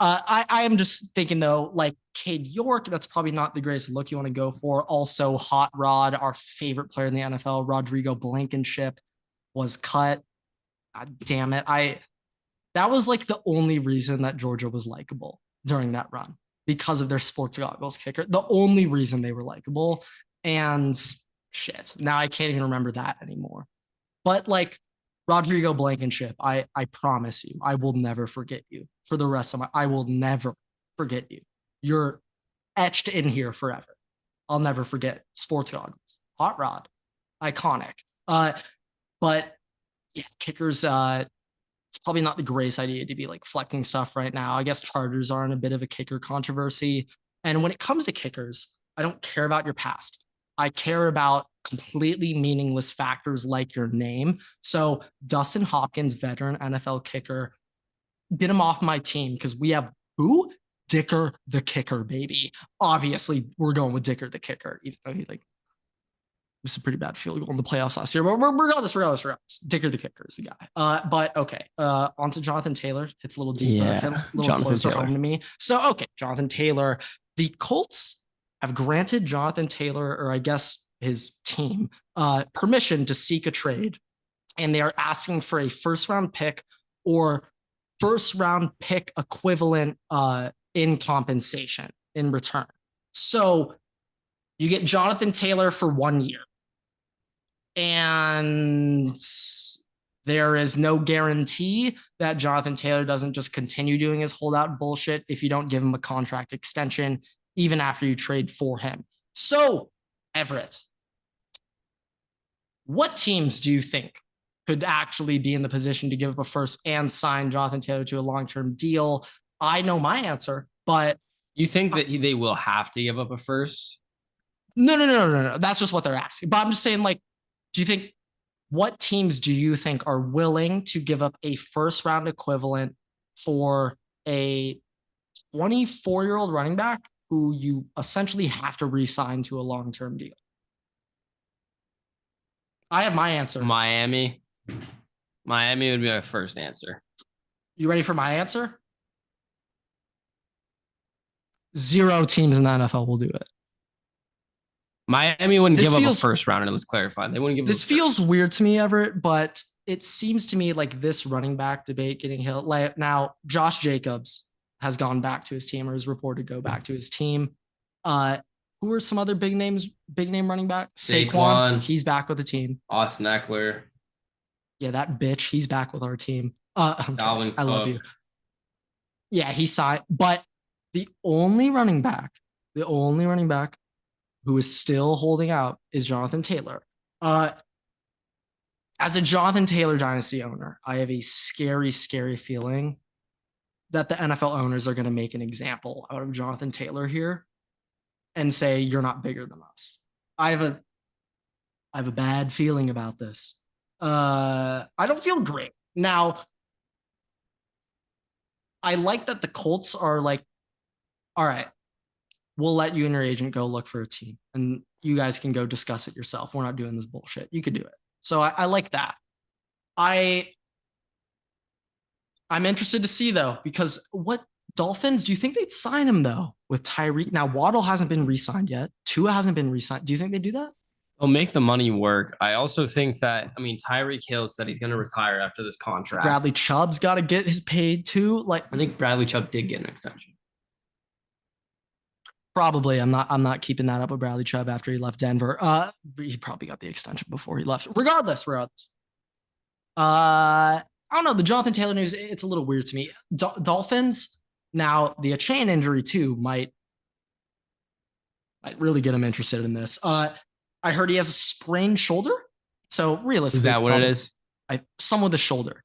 I am just thinking though, like Cade York, that's probably not the greatest look you want to go for. Also, Hot Rod, our favorite player in the NFL, Rodrigo Blankenship, was cut. God damn it. That was like the only reason that Georgia was likable during that run, because of their sports goggles kicker. The only reason they were likable. And shit, now I can't even remember that anymore. But like Rodrigo Blankenship, I promise you, I will never forget you for the rest of I will never forget you. You're etched in here forever. I'll never forget sports goggles. Hot Rod, iconic. But yeah, kickers, it's probably not the greatest idea to be like flecting stuff right now. I guess Chargers are in a bit of a kicker controversy. And when it comes to kickers, I don't care about your past. I care about completely meaningless factors like your name. So Dustin Hopkins, veteran NFL kicker, get him off my team because we have who? Dicker the kicker, baby. Obviously, we're going with Dicker the kicker, even though he like was a pretty bad field goal in the playoffs last year. But regardless, Dicker the kicker is the guy. But okay, on to Jonathan Taylor. It's a little deeper, a little closer home to me. So okay, Jonathan Taylor. The Colts have granted Jonathan Taylor, or I guess his team, permission to seek a trade. And they are asking for a first-round pick or first-round pick equivalent in compensation in return. So you get Jonathan Taylor for 1 year. And there is no guarantee that Jonathan Taylor doesn't just continue doing his holdout bullshit if you don't give him a contract extension, even after you trade for him. So, Everett, what teams do you think could actually be in the position to give up a first and sign Jonathan Taylor to a long-term deal? I know my answer, but... You think that they will have to give up a first? No. That's just what they're asking. But I'm just saying, like, do you think... What teams do you think are willing to give up a first-round equivalent for a 24-year-old running back who you essentially have to re-sign to a long-term deal? I have my answer. Miami would be my first answer. You ready for my answer? 0 teams in the NFL will do it. Miami wouldn't give up a first rounder. Let's clarify. They wouldn't give. This feels weird to me, Everett, but it seems to me like this running back debate getting hit. Like now, Josh Jacobs has gone back to his team, or is reported to go back to his team. Who are some other big name running back? Saquon. He's back with the team. Austin Eckler. Yeah, that bitch. He's back with our team. Dalvin Cook. I love you. Yeah, he signed. But the only running back who is still holding out is Jonathan Taylor. As a Jonathan Taylor dynasty owner, I have a scary, scary feeling that the NFL owners are going to make an example out of Jonathan Taylor here and say, you're not bigger than us. I have a bad feeling about this. I don't feel great. Now, I like that the Colts are like, all right, we'll let you and your agent go look for a team and you guys can go discuss it yourself. We're not doing this bullshit. You could do it. So I like that. I'm interested to see though, because what Dolphins, do you think they'd sign him though with Tyreek? Now Waddle hasn't been re-signed yet. Tua hasn't been re-signed. Do you think they do that? They'll make the money work. I also think that, Tyreek Hill said he's going to retire after this contract. Bradley Chubb's got to get his paid too. Like I think Bradley Chubb did get an extension. Probably. I'm not keeping that up with Bradley Chubb after he left Denver. He probably got the extension before he left. Regardless. I don't know. The Jonathan Taylor news, it's a little weird to me. Dolphins, now the Achane injury too might I'd really get him interested in this. I heard he has a sprained shoulder. So realistically, is that what it is? Some with the shoulder.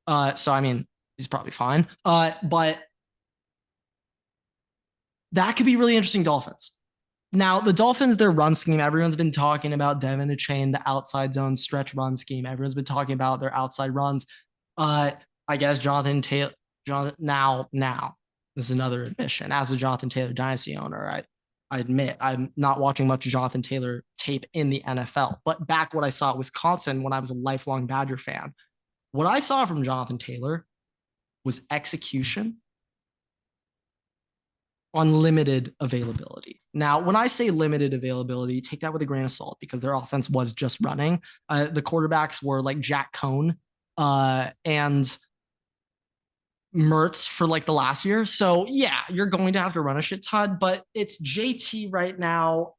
So I mean, he's probably fine. But that could be really interesting. Dolphins. Now, the Dolphins, their run scheme, everyone's been talking about Devin Achane, the outside zone stretch run scheme. Everyone's been talking about their outside runs. I guess Jonathan Taylor, now, this is another admission. As a Jonathan Taylor dynasty owner, I admit I'm not watching much Jonathan Taylor tape in the NFL. But back what I saw at Wisconsin when I was a lifelong Badger fan, what I saw from Jonathan Taylor was execution, unlimited availability. Now, when I say limited availability, take that with a grain of salt because their offense was just running. The quarterbacks were like Jack Cohn and Mertz for like the last year. So yeah, you're going to have to run a shit ton, but it's JT right now.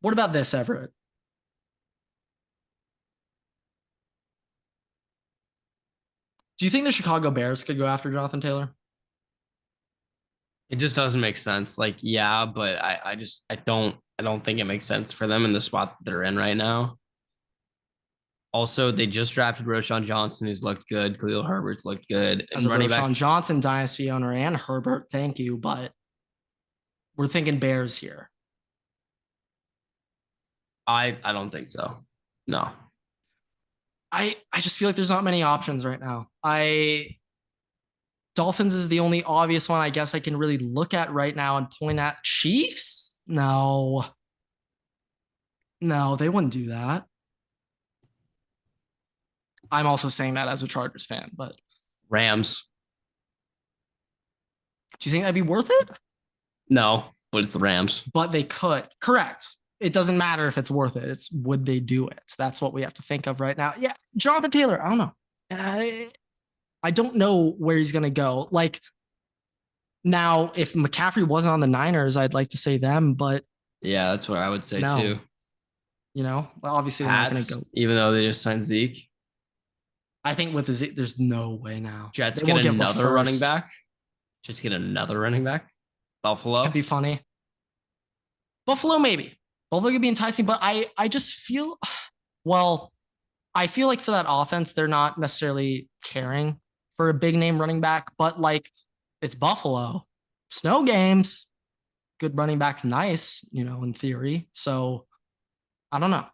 What about this, Everett? Do you think the Chicago Bears could go after Jonathan Taylor? It just doesn't make sense. Like, yeah, but I don't think it makes sense for them in the spot that they're in right now. Also, they just drafted Roschon Johnson, who's looked good. Khalil Herbert's looked good. As a Roschon Johnson dynasty owner and Herbert, thank you, but we're thinking Bears here. I don't think so. No. I just feel like there's not many options right now. Dolphins is the only obvious one I guess I can really look at right now and point at. Chiefs? No, they wouldn't do that. I'm also saying that as a Chargers fan, but Rams. Do you think that'd be worth it? No, but it's the Rams. But they could. Correct. It doesn't matter if it's worth it. It's would they do it? That's what we have to think of right now. Yeah, Jonathan Taylor. I don't know. I don't know where he's gonna go. Like now, if McCaffrey wasn't on the Niners, I'd like to say them, but yeah, that's what I would say too. You know, well, obviously they're not gonna go. Even though they just signed Zeke. I think with the Zeke, there's no way now. Jets get another running back. Jets get another running back. Buffalo. That'd be funny. Buffalo, maybe. Buffalo could be enticing, but I just feel, well, I feel like for that offense, they're not necessarily caring for a big name running back, but like it's Buffalo. Snow games, good running back's nice, you know, in theory. So I don't know.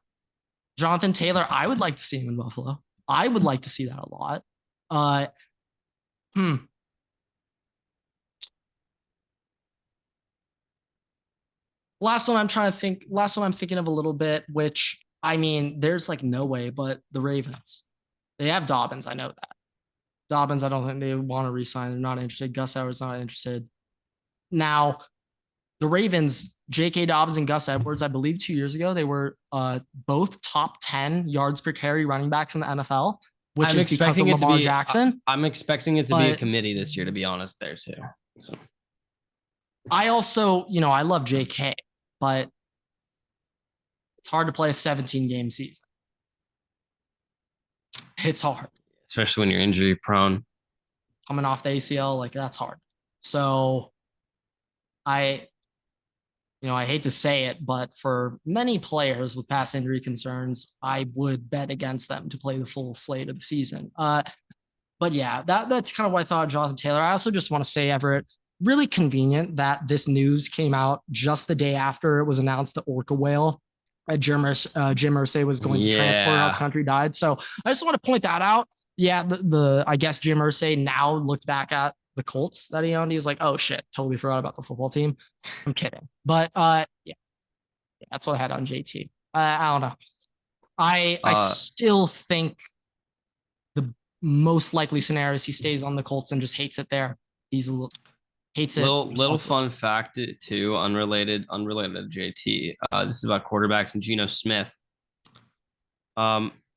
Jonathan Taylor, I would like to see him in Buffalo. I would like to see that a lot. Last one I'm thinking of a little bit, which I mean, there's like no way, but the Ravens. They have Dobbins. I know that. Dobbins, I don't think they want to re-sign. They're not interested. Gus Edwards not interested. Now, the Ravens, J.K. Dobbins and Gus Edwards, I believe 2 years ago, they were both top 10 yards per carry running backs in the NFL, which is because of Lamar Jackson. I'm expecting it to be a committee this year, to be honest, there too. So I also, you know, I love J.K., but it's hard to play a 17-game season. It's hard. Especially when you're injury prone. Coming off the ACL, like that's hard. So I hate to say it, but for many players with past injury concerns, I would bet against them to play the full slate of the season. But yeah, that's kind of what I thought of Jonathan Taylor. I also just want to say, Everett, really convenient that this news came out just the day after it was announced the orca whale Jim Irsay was going to transport across country died. So I just want to point that out. Yeah, I guess Jim Irsay now looked back at the Colts that he owned. He was like, oh shit, totally forgot about the football team. I'm kidding. But yeah, that's what I had on JT. I don't know. I still think the most likely scenario is he stays on the Colts and just hates it there. He's a little hates it. Little fun fact too, unrelated to JT. This is about quarterbacks and Geno Smith.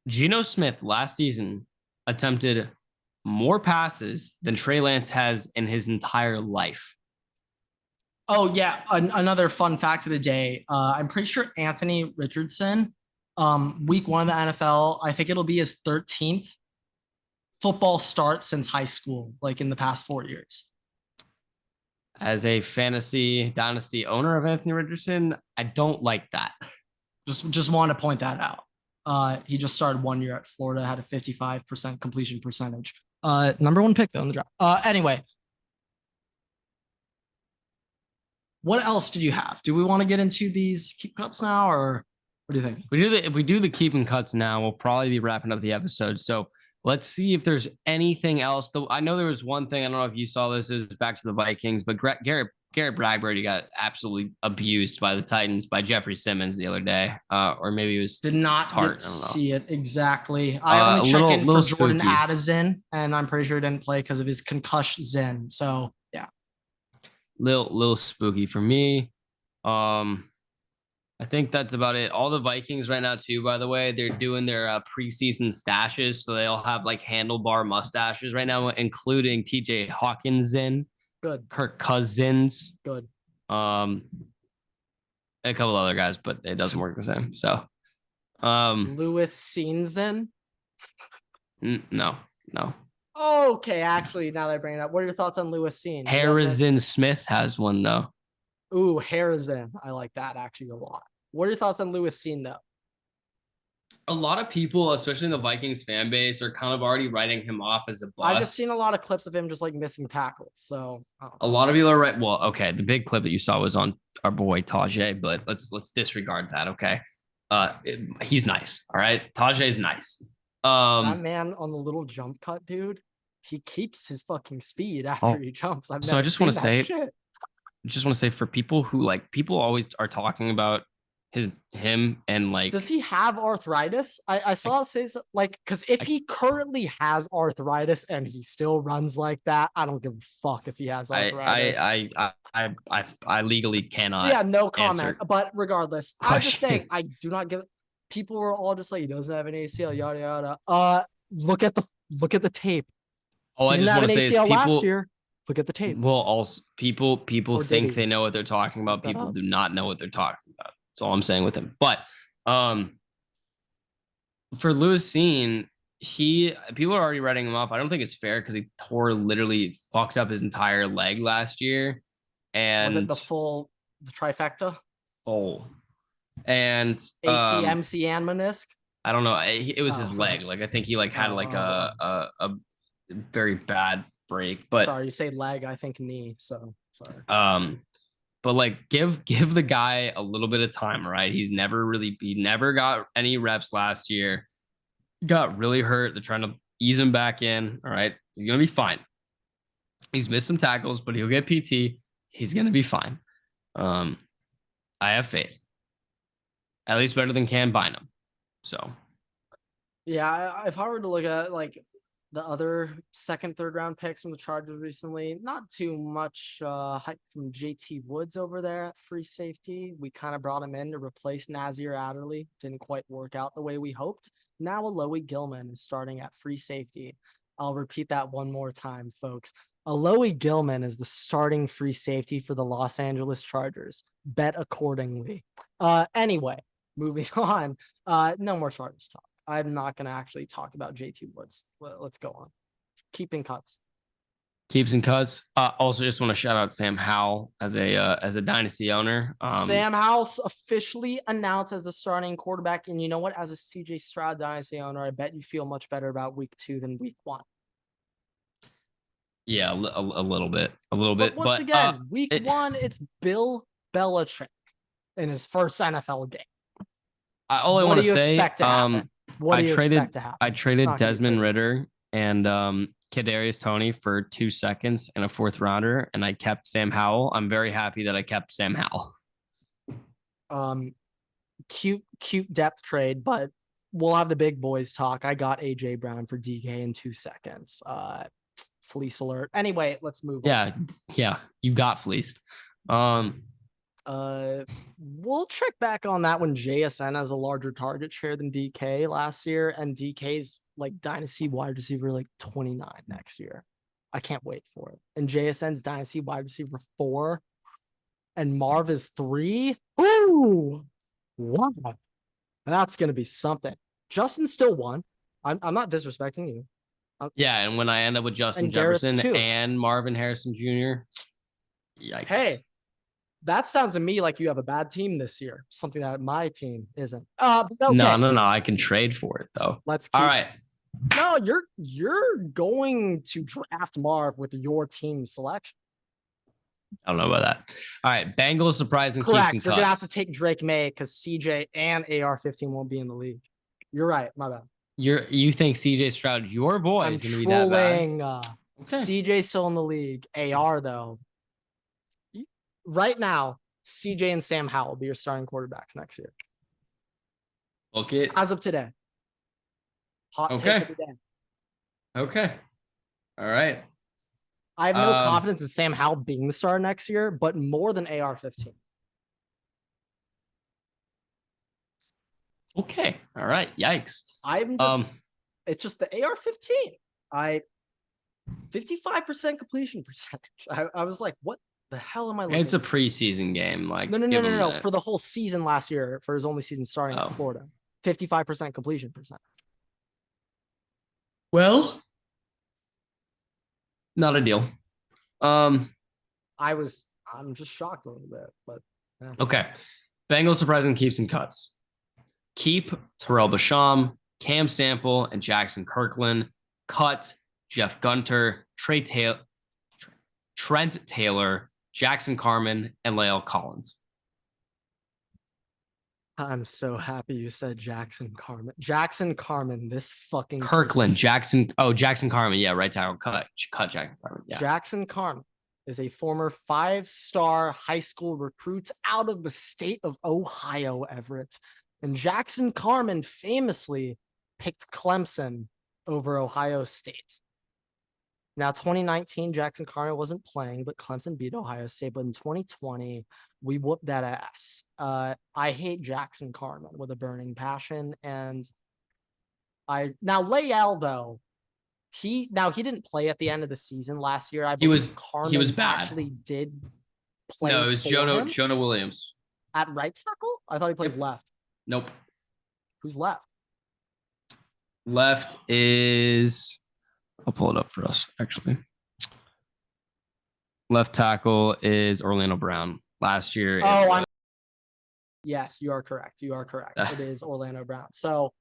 Geno Smith last season attempted more passes than Trey Lance has in his entire life. Oh yeah, another fun fact of the day. I'm pretty sure Anthony Richardson, week 1 of the NFL, I think it'll be his 13th football start since high school, like in the past 4 years. As a fantasy dynasty owner of Anthony Richardson, I don't like that. Just want to point that out. He just started 1 year at Florida, had a 55% completion percentage. Number 1 pick though in the draft. Anyway, what else did you have? Do we want to get into these keep cuts now, or what do you think? If we do the keeping cuts now, we'll probably be wrapping up the episode. So let's see if there's anything else. Though I know there was one thing. I don't know if you saw this. Is back to the Vikings, but Garrett Bradbury got absolutely abused by the Titans by Jeffrey Simmons the other day, or maybe it was did not see it exactly. I only checked in for Jordan Addison, and I'm pretty sure he didn't play because of his concussion. So yeah, little spooky for me. I think that's about it. All the Vikings right now, too, by the way, they're doing their preseason stashes. So they all have like handlebar mustaches right now, including TJ Hockenzyn, good, Kirk Cousins, good, a couple other guys, but it doesn't work the same. So, Lewis Cincinnati. No. Okay, actually, now that I bring it up, what are your thoughts on Lewis Cincinnati? Harrison Smith has one though. Ooh, Harrison. I like that actually a lot. What are your thoughts on Lewis Cincinnati though? A lot of people, especially in the Vikings fan base, are kind of already writing him off as a bust. I've just seen a lot of clips of him just like missing tackles. So a lot of people are right. Well, okay, the big clip that you saw was on our boy Tajay, but let's disregard that. Okay, he's nice. All right, Tajay's nice. That man on the little jump cut, dude. He keeps his fucking speed after he jumps. So I just want to say, for people who people always are talking about him and like, does he have arthritis? I saw it say because if he currently has arthritis and he still runs like that, I don't give a fuck if he has arthritis. I legally cannot. Yeah, no comment. But regardless, I'm just saying I do not give. People were all just like, he doesn't have an ACL, yada yada. Look at the tape. All I just want to say is people last year. Look at the tape. Well, also people think they know what they're talking about. People do not know what they're talking about. That's all I'm saying with him. But for Lewis Cincinnati, people are already writing him off. I don't think it's fair because he literally fucked up his entire leg last year. And was it the trifecta? Full. And ACMC and menisc. I don't know. It was his leg. Like I think he had a very bad break. But sorry, you say leg, I think knee. So sorry. But give the guy a little bit of time, right? He never got any reps last year. Got really hurt. They're trying to ease him back in. All right. He's gonna be fine. He's missed some tackles, but he'll get PT. He's gonna be fine. I have faith. At least better than Cam Bynum. So yeah, if I were to look at the other second, third round picks from the Chargers recently, not too much hype from JT Woods over there at free safety. We kind of brought him in to replace Nazir Adderley. Didn't quite work out the way we hoped. Now Alohi Gilman is starting at free safety. I'll repeat that one more time, folks. Alohi Gilman is the starting free safety for the Los Angeles Chargers. Bet accordingly. Anyway, moving on. No more Chargers talk. I'm not going to actually talk about JT Woods. Let's go on. Keeping cuts. Keeps and cuts. Also, just want to shout out Sam Howell as a dynasty owner. Sam Howell's officially announced as a starting quarterback, and you know what? As a CJ Stroud dynasty owner, I bet you feel much better about week 2 than week 1. Yeah, a little bit. But once again, week 1, it's Bill Belichick in his first NFL game. All I want to say, expect to happen? What do you expect to happen? I traded Desmond Ridder and Kadarius Toney for 2 seconds and a 4th rounder, and I kept Sam Howell. I'm very happy that I kept Sam Howell. Cute depth trade, but we'll have the big boys talk. I got AJ Brown for DK in 2 seconds. Fleece alert. Anyway, let's move on. Yeah, you got fleeced. We'll check back on that when JSN has a larger target share than DK last year, and DK's dynasty wide receiver 29 next year. I can't wait for it. And JSN's dynasty wide receiver 4, and Marv is 3. Ooh, wow, that's gonna be something. Justin still won. I'm not disrespecting you. Yeah, and when I end up with Justin Jefferson and Marvin Harrison Jr., Yikes. Hey, that sounds to me like you have a bad team this year. Something that my team isn't. Okay. No. I can trade for it though. All right. No, you're going to draft Marv with your team selection. I don't know about that. All right. Bengals surprising Correct. keeps and You're cuts. gonna have to take Drake May because CJ and AR-15 won't be in the league. You're right. My bad. You think CJ Stroud, your boy, is going to be that bad? CJ still in the league. AR though. Right now, CJ and Sam Howell will be your starting quarterbacks next year. Okay. As of today. Hot take of the day. Okay. All right. I have no confidence in Sam Howell being the starter next year, but more than AR-15. Okay. All right. Yikes. It's just the AR-15. 55% completion percentage. I was like, what the hell am I looking It's a preseason game. Like no. For the whole season last year, for his only season starting in Florida, 55% completion percentage. Well, not a deal. I'm just shocked a little bit, but yeah. Okay. Bengals surprising keeps and cuts. Keep Terrell Basham, Cam Sample, and Jackson Kirkland. Cut Jeff Gunter, Trent Taylor, Jackson Carman, and Lael Collins. I'm so happy you said Jackson Carman. Jackson Carman, this fucking Kirkland, Jackson Carman. Yeah, right tackle. Cut Jackson Carman. Yeah. Jackson Carman is a former 5-star high school recruit out of the state of Ohio, Everett. And Jackson Carman famously picked Clemson over Ohio State. Now, 2019, Jackson Carman wasn't playing, but Clemson beat Ohio State. But in 2020, we whooped that ass. I hate Jackson Carman with a burning passion. And Lael, though, he didn't play at the end of the season last year. He was bad. Actually did play. No, it was Jonah Williams. At right tackle? I thought he plays left. Nope. Who's left? Left is... I'll pull it up for us, actually. Left tackle is Orlando Brown. Last year. Yes, you are correct. It is Orlando Brown. So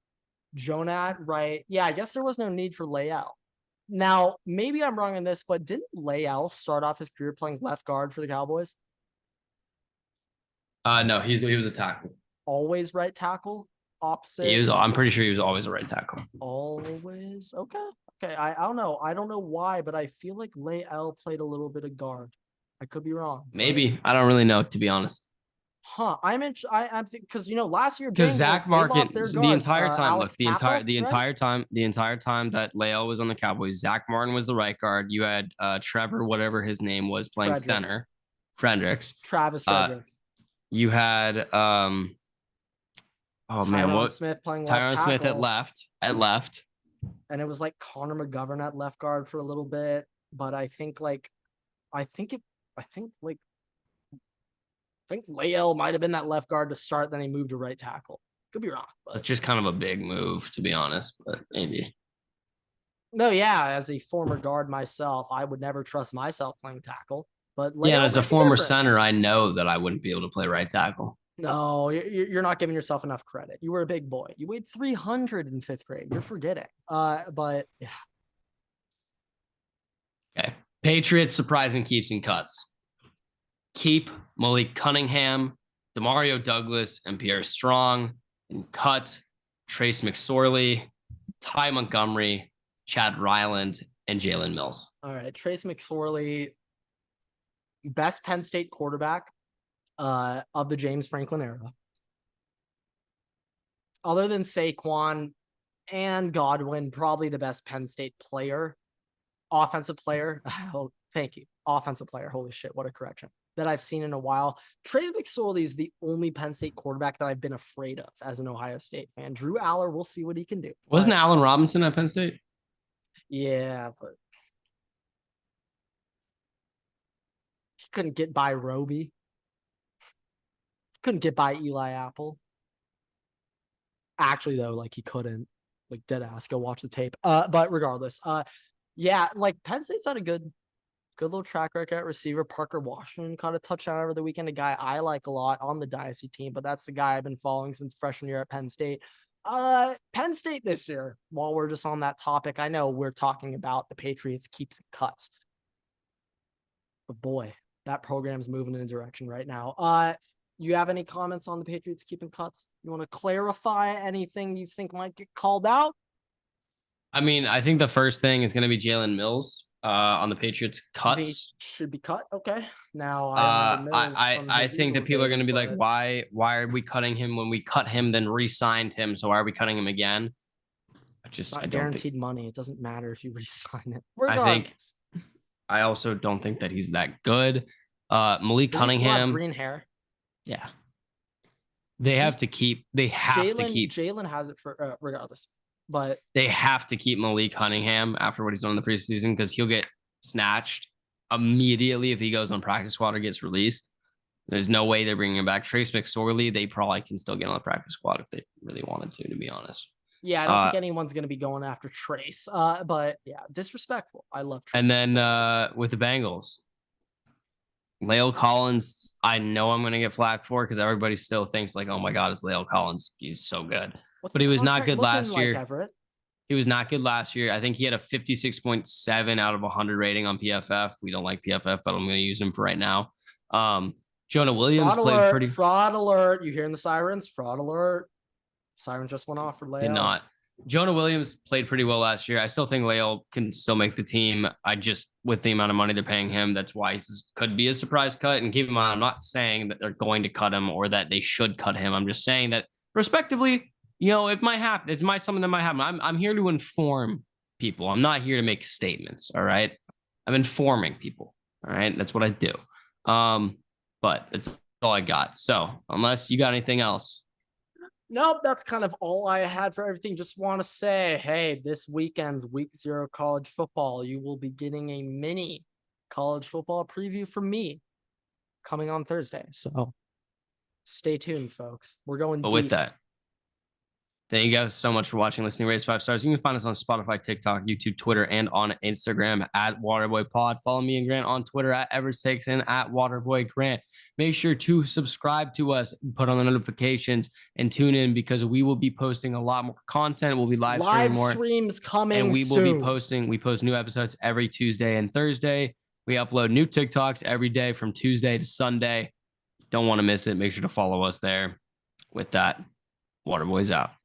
Jonah at right. Yeah, I guess there was no need for Lael. Now, maybe I'm wrong on this, but didn't Lael start off his career playing left guard for the Cowboys? No, he was a tackle. Always right tackle? Opposite? I'm pretty sure he was always a right tackle. Always? Okay. I don't know. I don't know why, but I feel like Lael played a little bit of guard. I could be wrong. Maybe. I don't really know, to be honest. I'm because last year because Zach Martin the entire time that Lael was on the Cowboys, Zach Martin was the right guard. You had Trevor, whatever his name was, playing center. Fredericks. Travis Fredericks. You had Tyron Smith playing left Tyron Smith at left. And it was like Connor McGovern at left guard for a little bit, but I think Lael might have been that left guard to start, then he moved to right tackle. Could be wrong. But... That's just kind of a big move, to be honest, but maybe. No, yeah, as a former guard myself, I would never trust myself playing tackle. But Lael as a former center, I know that I wouldn't be able to play right tackle. No, you're not giving yourself enough credit. You were a big boy. You weighed 300 in 5th grade. You're forgetting. But yeah. Okay. Patriots surprising keeps and cuts. Keep Malik Cunningham, Demario Douglas, and Pierre Strong, and cut Trace McSorley, Ty Montgomery, Chad Ryland, and Jalen Mills. All right. Trace McSorley, best Penn State quarterback of the James Franklin era. Other than Saquon and Godwin, probably the best Penn State player, offensive player. Oh, thank you. Offensive player. Holy shit. What a correction. That I've seen in a while. Trace McSorley is the only Penn State quarterback that I've been afraid of as an Ohio State fan. Drew Aller, we'll see what he can do. Wasn't Allen Robinson at Penn State? Yeah, but he couldn't get by Roby. Couldn't get by Eli Apple. Actually, though, he couldn't. Dead ass. Go watch the tape. But regardless, yeah, Penn State's had a good good little track record at receiver. Parker Washington caught a touchdown over the weekend. A guy I like a lot on the Dynasty team, but that's the guy I've been following since freshman year at Penn State. Penn State this year, while we're just on that topic, I know we're talking about the Patriots keeps and cuts, but boy, that program's moving in a direction right now. You have any comments on the Patriots keeping cuts? You want to clarify anything you think might get called out? I mean, I think the first thing is going to be Jalen Mills on the Patriots cuts. Should be cut. Okay. Now I think that people are going to be like, why are we cutting him when we cut him, then re-signed him? So why are we cutting him again? I guaranteed money. It doesn't matter if you re-sign it. I also don't think that he's that good. Malik Cunningham, green hair. Yeah. They have to keep. Jalen has it for regardless. But they have to keep Malik Cunningham after what he's done in the preseason because he'll get snatched immediately if he goes on practice squad or gets released. There's no way they're bringing him back. Trace McSorley, they probably can still get on the practice squad if they really wanted to be honest. Yeah, I don't think anyone's going to be going after Trace. But yeah, disrespectful. I love Trace. And then with the Bengals, La'el Collins, I know I'm going to get flack for because everybody still thinks like, oh my God, it's La'el Collins. He's so good. But he was not good last year. Everett? He was not good last year. I think he had a 56.7 out of 100 rating on PFF. We don't like PFF, but I'm going to use him for right now. Jonah Williams played pretty. Fraud alert. You hearing the sirens? Fraud alert. Siren just went off for La'el. Did not. Jonah Williams played pretty well last year. I still think La'el can still make the team. With the amount of money they're paying him, that's why he could be a surprise cut. And keep in mind, I'm not saying that they're going to cut him or that they should cut him. I'm just saying that respectively, it might happen. Something that might happen. I'm here to inform people. I'm not here to make statements. All right. I'm informing people. All right. That's what I do. But that's all I got. So unless you got anything else. Nope, that's kind of all I had for everything. Just want to say, hey, this weekend's week 0 college football, you will be getting a mini college football preview from me coming on Thursday. So stay tuned, folks. We're going deep. With that, thank you guys so much for watching, listening, Raise 5 stars. You can find us on Spotify, TikTok, YouTube, Twitter, and on Instagram at WaterboyPod. Follow me and Grant on Twitter at Everett and at WaterboyGrant. Make sure to subscribe to us, put on the notifications, and tune in because we will be posting a lot more content. We'll be live streams coming, and we will be posting. We post new episodes every Tuesday and Thursday. We upload new TikToks every day from Tuesday to Sunday. Don't want to miss it. Make sure to follow us there. With that, Waterboy's out.